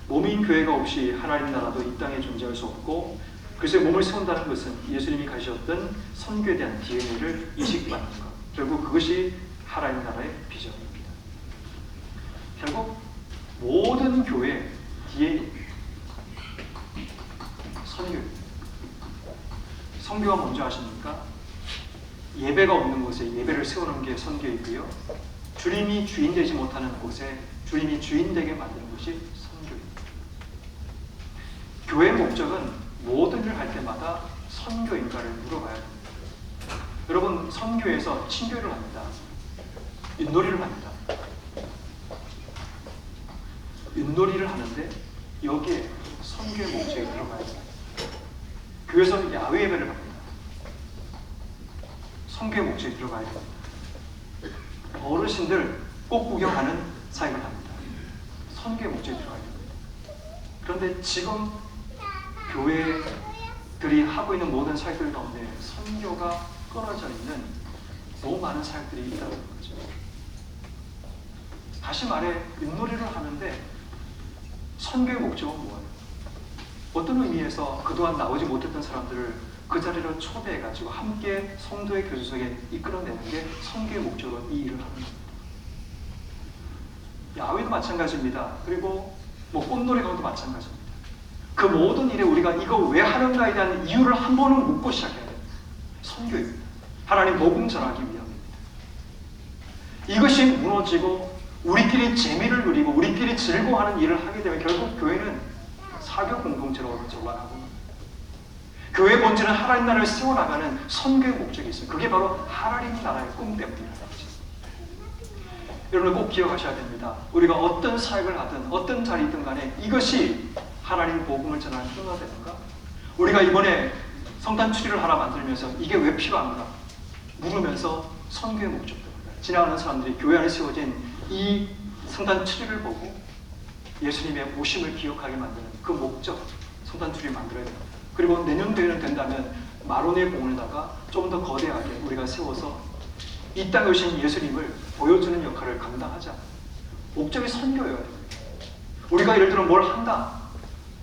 몸인 교회가 없이 하나님 나라도 이 땅에 존재할 수 없고 그리스도의 몸을 세운다는 것은 예수님이 가지셨던 선교에 대한 DNA를 이식받는 것, 결국 그것이 하나님 나라의 비전입니다. 결국 모든 교회 DNA 선교입니다. 선교가 먼저 하십니까? 예배가 없는 곳에 예배를 세우는 게 선교이고요. 주님이 주인 되지 못하는 곳에 주님이 주인 되게 만드는 것이 선교입니다. 교회의 목적은 모든 일을 할 때마다 선교인가를 물어봐야 됩니다. 여러분 선교에서 친교를 합니다. 윷놀이를 합니다. 윷놀이를 하는데 여기에 선교의 목적이 들어가야 됩니다. 교회에서는 야외 예배를 합니다. 선교의 목적이 들어가야 됩니다. 어르신들 꼭 구경하는 사역을 합니다. 선교의 목적이 들어가야 됩니다. 그런데 지금 교회들이 하고 있는 모든 사역들 가운데 선교가 끊어져 있는 너무 많은 사역들이 있다는 거죠. 다시 말해 윷놀이를 하는데 선교의 목적은 뭐예요? 어떤 의미에서 그동안 나오지 못했던 사람들을 그 자리로 초대해가지고 함께 성도의 교제 속에 이끌어내는 게 선교의 목적으로 이 일을 하는 겁니다. 야외도 마찬가지입니다. 그리고 뭐 꽃놀이 가도 마찬가지입니다. 그 모든 일에 우리가 이거 왜 하는가에 대한 이유를 한 번은 묻고 시작해야 됩니다. 선교입니다. 하나님 복음 전하기 위함입니다. 이것이 무너지고 우리끼리 재미를 누리고 우리끼리 즐거워하는 일을 하게 되면 결국 교회는 사교 공동체로 올라가고 교회의 본질은 하나님 나라를 세워나가는 선교의 목적이 있어요. 그게 바로 하나님 나라의 꿈 때문이라는 거죠. 여러분 꼭 기억하셔야 됩니다. 우리가 어떤 사역을 하든 어떤 자리이든 간에 이것이 하나님 복음을 전하는 힘이 되는가? 우리가 이번에 성탄 추리를 하나 만들면서 이게 왜 필요한가? 물으면서 선교의 목적 때문이다. 지나가는 사람들이 교회 안에 세워진 이 성탄 추리를 보고 예수님의 오심을 기억하게 만드는 그 목적, 성탄 추리를 만들어야 됩니다. 그리고 내년도에는 된다면 마로네 공원에다가 좀 더 거대하게 우리가 세워서 이 땅에 오신 예수님을 보여주는 역할을 감당하자. 목적이 선교여야 됩니다. 우리가 예를 들어 뭘 한다.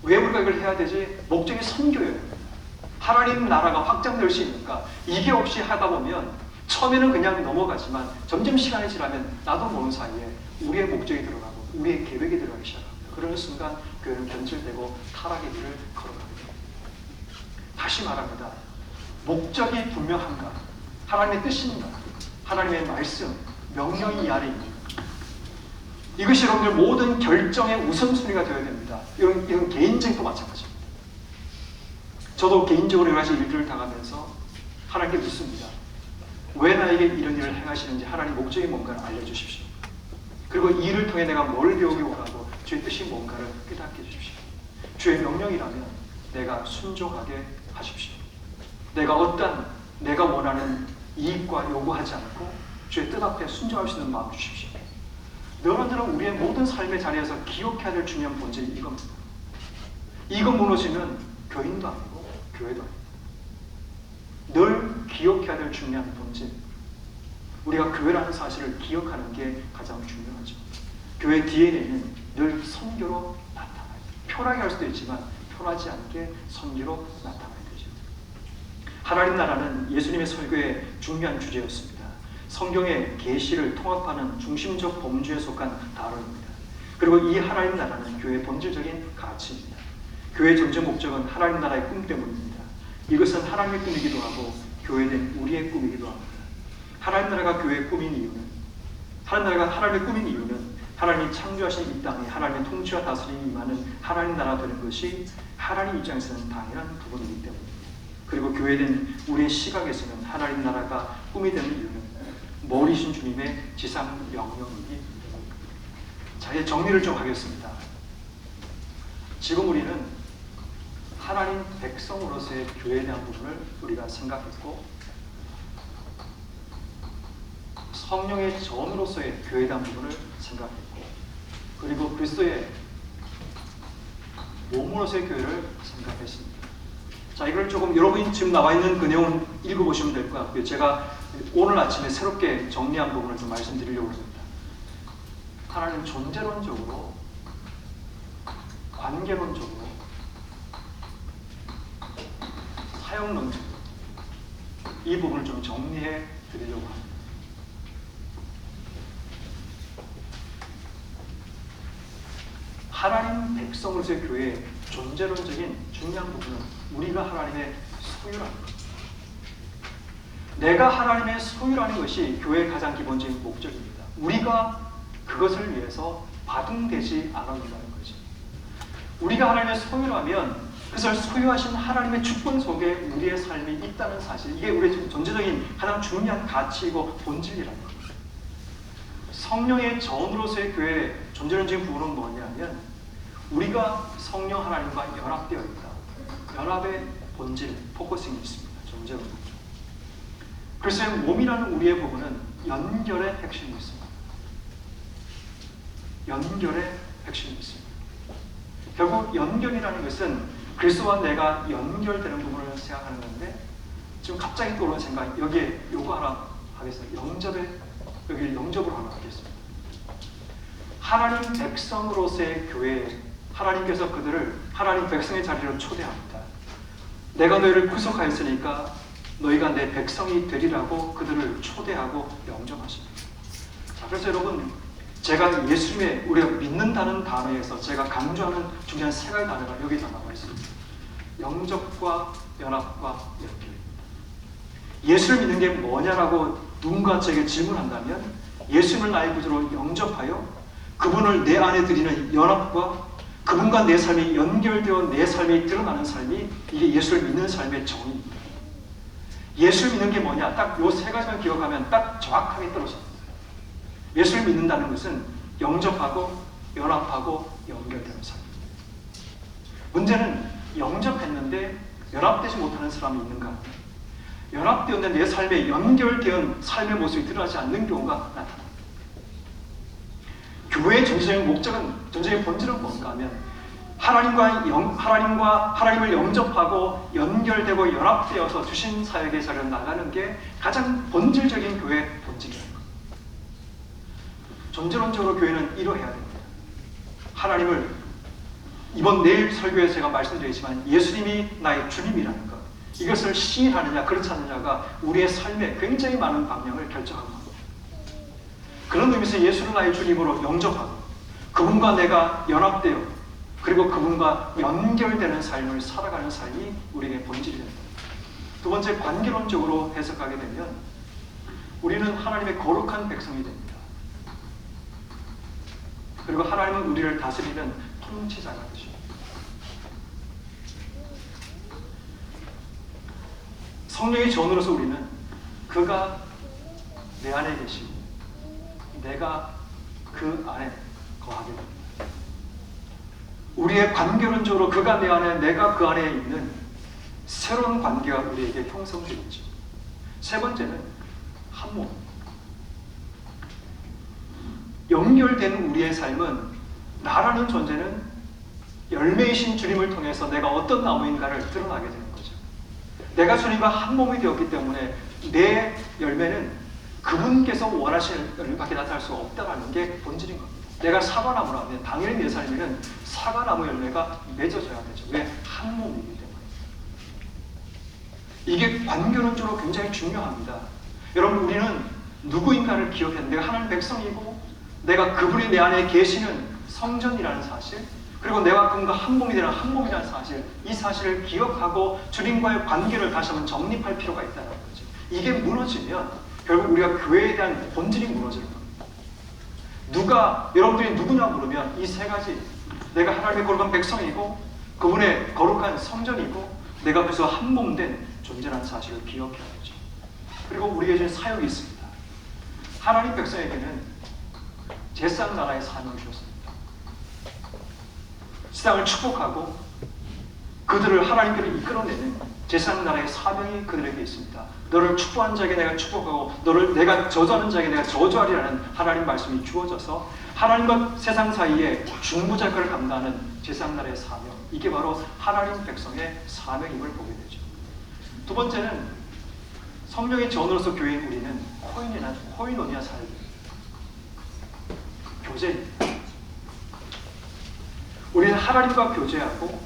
왜 우리가 이걸 해야 되지? 목적이 선교여야 됩니다. 하나님 나라가 확장될 수 있는가? 이게 없이 하다 보면 처음에는 그냥 넘어가지만 점점 시간이 지나면 나도 모르는 사이에 우리의 목적이 들어가고 우리의 계획이 들어가기 시작합니다. 그러는 순간 교회는 변질되고 타락의 길을 걸어가게 됩니다. 다시 말합니다. 목적이 분명한가? 하나님의 뜻인가? 하나님의 말씀, 명령이 이 아래 있는가? 이것이 여러분들 모든 결정의 우선순위가 되어야 됩니다. 이런 개인적도 마찬가지입니다. 저도 개인적으로 여러 가지 일들을 당하면서 하나님께 묻습니다. 왜 나에게 이런 일을 행하시는지 하나님 목적이 뭔가를 알려주십시오. 그리고 이 일을 통해 내가 뭘 배우기 원하고 주의 뜻이 뭔가를 깨닫게 해주십시오. 주의 명령이라면 내가 순종하게 하십시오. 내가 어떤 내가 원하는 이익과 요구하지 않고 주의 뜻 앞에 순종할 수 있는 마음 주십시오. 여러분들은 우리의 모든 삶의 자리에서 기억해야 될 중요한 본질이 이겁니다. 이거 무너지면 교인도 아니고 교회도 아니고 늘 기억해야 될 중요한 본질. 우리가 교회라는 사실을 기억하는 게 가장 중요하죠. 교회 DNA는 늘 선교로 나타나요. 편하게 할 수도 있지만 편하지 않게 선교로 나타나야 되죠. 하나님 나라는 예수님의 설교의 중요한 주제였습니다. 성경의 계시를 통합하는 중심적 범주에 속한 단어입니다. 그리고 이 하나님 나라는 교회의 본질적인 가치입니다. 교회의 전적 목적은 하나님 나라의 꿈 때문입니다. 이것은 하나님의 꿈이기도 하고 교회는 우리의 꿈이기도 합니다. 하나님 나라가 교회의 꿈인 이유는 하나님 나라가 하나님의 꿈인 이유는 하나님이 창조하신 이 땅에 하나님의 통치와 다스림이 임하는 하나님 나라 되는 것이 하나님 입장에서는 당연한 부분이기 때문입니다. 그리고 교회는 우리의 시각에서는 하나님 나라가 꿈이 되는 이유는 머리신 주님의 지상 명령이기 때문입니다. 자, 이제 정리를 좀 하겠습니다. 지금 우리는 하나님 백성으로서의 교회에 대한 부분을 우리가 생각했고 성령의 전으로서의 교회에 대한 부분을 생각했고 그리고 그리스도의 몸으로서의 교회를 생각했습니다. 자, 이걸 조금 여러분이 지금 나와 있는 그 내용을 읽어보시면 될 것 같고요. 제가 오늘 아침에 새롭게 정리한 부분을 좀 말씀드리려고 합니다. 하나님 존재론적으로 관계론적으로 사역론적으로 이 부분을 좀 정리해 드리려고 합니다. 하나님 백성으로서의 교회의 존재론적인 중요한 부분은 우리가 하나님의 소유라는 것. 내가 하나님의 소유라는 것이 교회의 가장 기본적인 목적입니다. 우리가 그것을 위해서 바둥되지 않는다는 거죠. 우리가 하나님의 소유라면 그것을 소유하신 하나님의 주권 속에 우리의 삶이 있다는 사실, 이게 우리의 존재적인 가장 중요한 가치이고 본질이라는 겁니다. 성령의 전으로서의 교회의 존재론적인 부분은 뭐냐면 우리가 성령 하나님과 연합되어 있다. 연합의 본질, 포커싱이 있습니다. 존재론이죠. 그래서 몸이라는 우리의 부분은 연결의 핵심이 있습니다. 연결의 핵심이 있습니다. 결국 연결이라는 것은 그리스도와 내가 연결되는 부분을 생각하는 건데 지금 갑자기 떠오르는 생각, 여기에 요거 하나 하겠습니다. 여기 영접으로 하나 하겠습니다. 하나님 백성으로서의 교회에 하나님께서 그들을 하나님 백성의 자리로 초대합니다. 내가 너희를 구속하였으니까 너희가 내 백성이 되리라고 그들을 초대하고 영접하십니다. 자, 그래서 여러분, 제가 예수님의 우리가 믿는다는 단어에서 제가 강조하는 중요한 세 가지 단어가 여기 다 나와 있습니다. 영접과 연합과 연결. 예수를 믿는 게 뭐냐라고 누군가 제게 질문한다면 예수님을 나의 구주로 영접하여 그분을 내 안에 들이는 연합과 그분과 내 삶이 연결되어 내 삶이 드러나는 삶이 이게 예수를 믿는 삶의 정의입니다. 예수를 믿는 게 뭐냐? 딱 요 세 가지만 기억하면 딱 정확하게 떨어집니다. 예수를 믿는다는 것은 영접하고 연합하고 연결되는 삶입니다. 문제는 영접했는데 연합되지 못하는 사람이 있는가? 연합되었는데 내 삶에 연결된 삶의 모습이 드러나지 않는 경우가 나타납니다. 교회의 전체적인 목적은, 전체적인 본질은 뭔가 하면 하나님을 영접하고 연결되고 연합되어서 주신 사역의 자리로 나가는 게 가장 본질적인 교회의 본질이에요. 전제론적으로 교회는 이러해야 됩니다. 하나님을 이번 내일 설교에서 제가 말씀드리지만 예수님이 나의 주님이라는 것, 이것을 시인하느냐 그렇지 않느냐가 우리의 삶에 굉장히 많은 방향을 결정하고 합니다. 그런 의미에서 예수를 나의 주님으로 영접하고 그분과 내가 연합되어 그리고 그분과 연결되는 삶을 살아가는 삶이 우리의 본질이 됩니다. 두 번째, 관계론적으로 해석하게 되면 우리는 하나님의 거룩한 백성이 됩니다. 그리고 하나님은 우리를 다스리는 통치자가 되십니다. 성령의 전으로서 우리는 그가 내 안에 계시고 내가 그 안에 거하게 됩니다. 우리의 관계론적으로 그가 내 안에 내가 그 안에 있는 새로운 관계가 우리에게 형성되겠죠. 세 번째는 한 몸. 연결된 우리의 삶은 나라는 존재는 열매이신 주님을 통해서 내가 어떤 나무인가를 드러나게 되는 거죠. 내가 주님과 한 몸이 되었기 때문에 내 열매는 그분께서 원하시는 열매밖에 나타날 수가 없다는 게 본질인 겁니다. 내가 사과나무라면 당연히 내 삶에는 사과나무 열매가 맺어져야 되죠. 왜? 한 몸이기 때문에. 이게 관계론적으로 굉장히 중요합니다. 여러분, 우리는 누구인가를 기억해야 돼요. 내가 하나님 백성이고 내가 그분이 내 안에 계시는 성전이라는 사실, 그리고 내가 그분과 한 몸이 되는 한 몸이라는 사실, 이 사실을 기억하고 주님과의 관계를 다시 한번 정립할 필요가 있다는 거죠. 이게 무너지면 결국 우리가 교회에 대한 본질이 무너지는 겁니다. 여러분들이 누구냐 물으면 이 세 가지, 내가 하나님의 거룩한 백성이고 그분의 거룩한 성전이고 내가 그래서 한 몸 된 존재라는 사실을 기억해야 되죠. 그리고 우리에게 사역이 있습니다. 하나님 백성에게는 제사장 나라의 사명을 주셨습니다. 세상을 축복하고 그들을 하나님께로 이끌어내는 제사장 나라의 사명이 그들에게 있습니다. 너를 축복한 자에게 내가 축복하고 너를 내가 저주하는 자에게 내가 저주하리라는 하나님 말씀이 주어져서 하나님과 세상 사이에 중보자 역할을 감당하는 제사장 나라의 사명, 이게 바로 하나님 백성의 사명임을 보게 되죠. 두 번째는 성령의 전으로서 교회인 우리는 코이노니아 사역입니다. 교제입니다. 우리는 하나님과 교제하고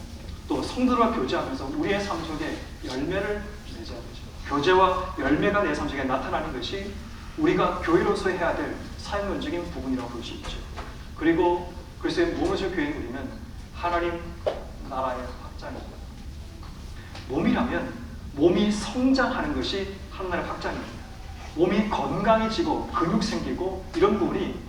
또 성도들과 교제하면서 우리의 삶 속에 열매를 맺어야 되죠. 교제와 열매가 내 삶 속에 나타나는 것이 우리가 교회로서 해야 될 사역론적인 부분이라고 볼 수 있죠. 그리고 그래서 몸으로서 교회인 우리는 하나님 나라의 확장입니다. 몸이라면 몸이 성장하는 것이 하나님의 확장입니다. 몸이 건강해지고 근육 생기고 이런 부분입니다.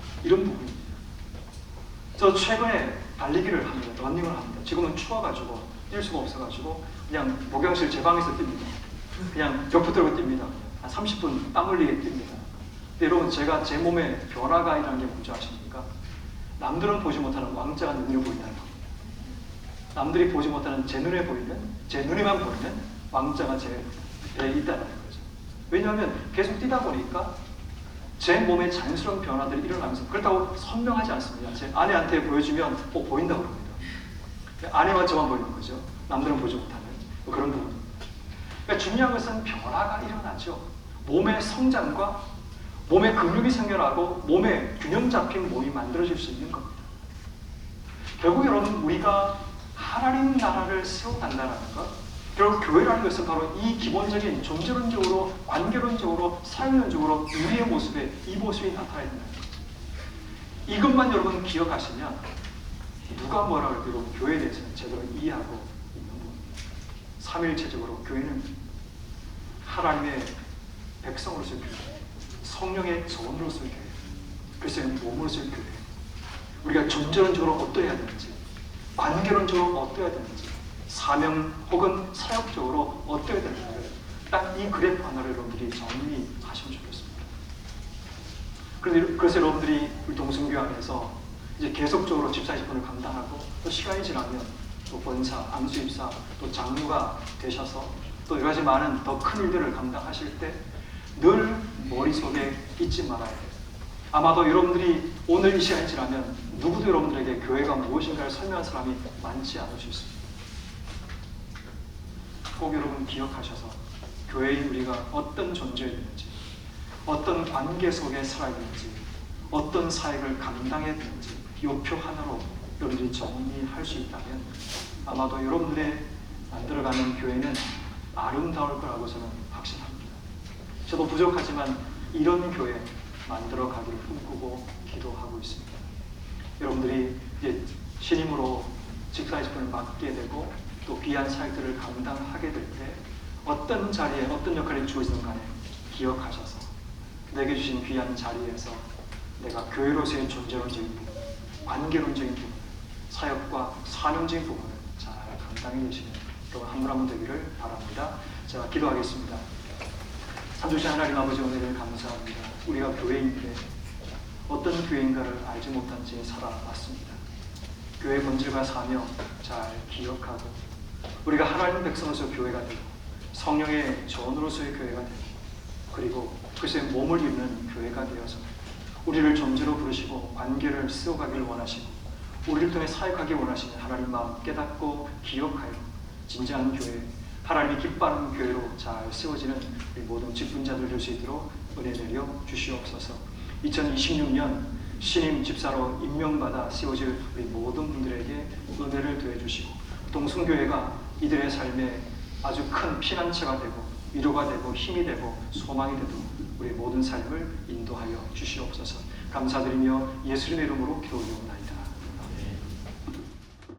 저 최근에 달리기를 합니다. 러닝을 합니다. 지금은 추워가지고 뛸 수가 없어가지고 그냥 목욕실 제 방에서 뜁니다. 그냥 벽 붙들고 뜁니다. 한 30분 땀 흘리게 뜁니다. 근데 여러분, 제가 제 몸에 변화가 일어나는 게 뭔지 아십니까? 남들은 보지 못하는 왕자가 눈에 보인다는 겁니다. 남들이 보지 못하는 제 눈에만 보이는 왕자가 제 배에 있다는 거죠. 왜냐하면 계속 뛰다 보니까 제 몸에 자연스러운 변화들이 일어나면서, 그렇다고 선명하지 않습니다. 제 아내한테 보여주면 보인다고 그럽니다. 아내와 저만 보이는 거죠. 남들은 보지 못하는 그런 부분. 그러니까 중요한 것은 변화가 일어나죠. 몸의 성장과 몸의 근육이 생겨나고 몸에 균형 잡힌 몸이 만들어질 수 있는 겁니다. 결국 여러분, 우리가 하나님 나라를 세워간다는 것, 결국 교회라는 것은 바로 이 기본적인 존재론적으로, 관계론적으로, 사역론적으로 우리의 모습에 이 모습이 나타나야 된다. 이것만 여러분 기억하시면 누가 뭐라 그래도 교회에 대해서는 제대로 이해하고 있는 부분입니다. 삼위일체적으로 교회는 하나님의 백성으로서의 교회, 성령의 전으로서의 교회, 그리스도의 몸으로서의 교회, 우리가 존재론적으로 어떠해야 되는지, 관계론적으로 어떠해야 되는지, 사명 혹은 사역적으로 어떠해야 되는지를 딱 이 그래프 하나를 여러분들이 정리하시면 좋겠습니다. 그래서 여러분들이 우리 동성교 안에서 이제 계속적으로 집사 집권을 감당하고 또 시간이 지나면 또 권사, 안수입사, 또 장로가 되셔서 또 여러 가지 많은 더 큰 일들을 감당하실 때 늘 머릿속에 잊지 말아야 돼요. 아마도 여러분들이 오늘 이 시간이 지나면 누구도 여러분들에게 교회가 무엇인가를 설명한 사람이 많지 않을 수 있습니다. 꼭 여러분 기억하셔서 교회인 우리가 어떤 존재였는지, 어떤 관계 속에 살아있는지, 어떤 사역을 감당해야 되는지 이 표 하나로 여러분들이 정리할 수 있다면 아마도 여러분들의 만들어가는 교회는 아름다울 거라고 저는 확신합니다. 저도 부족하지만 이런 교회 만들어가기를 꿈꾸고 기도하고 있습니다. 여러분들이 이제 신임으로 직사의 직분을 맡게 되고 또 귀한 사역들을 감당하게 될 때 어떤 자리에 어떤 역할이 주어지든 간에 기억하셔서 내게 주신 귀한 자리에서 내가 교회로서의 존재론적인 부분, 관계론적인 부분, 사역과 사명적인 부분을 잘 감당해 주시는 여러분 한 분 한 분 되기를 바랍니다. 제가 기도하겠습니다. 참주신 하나님 아버지, 오늘을 감사합니다. 우리가 교회인데 어떤 교회인가를 알지 못한 채 살아왔습니다. 교회의 본질과 사명 잘 기억하고 우리가 하나님 백성으로서 교회가 되고 성령의 전으로서의 교회가 되고 그리고 그것의 몸을 입는 교회가 되어서 우리를 존재로 부르시고 관계를 세워가기를 원하시고 우리를 통해 사역하기 원하시는 하나님 마음 깨닫고 기억하여 진정한 교회, 하나님이 기뻐하는 교회로 잘 세워지는 우리 모든 직분자들 될 수 있도록 은혜 내려 주시옵소서. 2026년 신임 집사로 임명받아 세워질 우리 모든 분들에게 은혜를 더해 주시고 동성교회가 이들의 삶에 아주 큰 피난처가 되고 위로가 되고 힘이 되고 소망이 되도록 우리 모든 삶을 인도하여 주시옵소서. 감사드리며 예수님의 이름으로 기도드리옵나이다.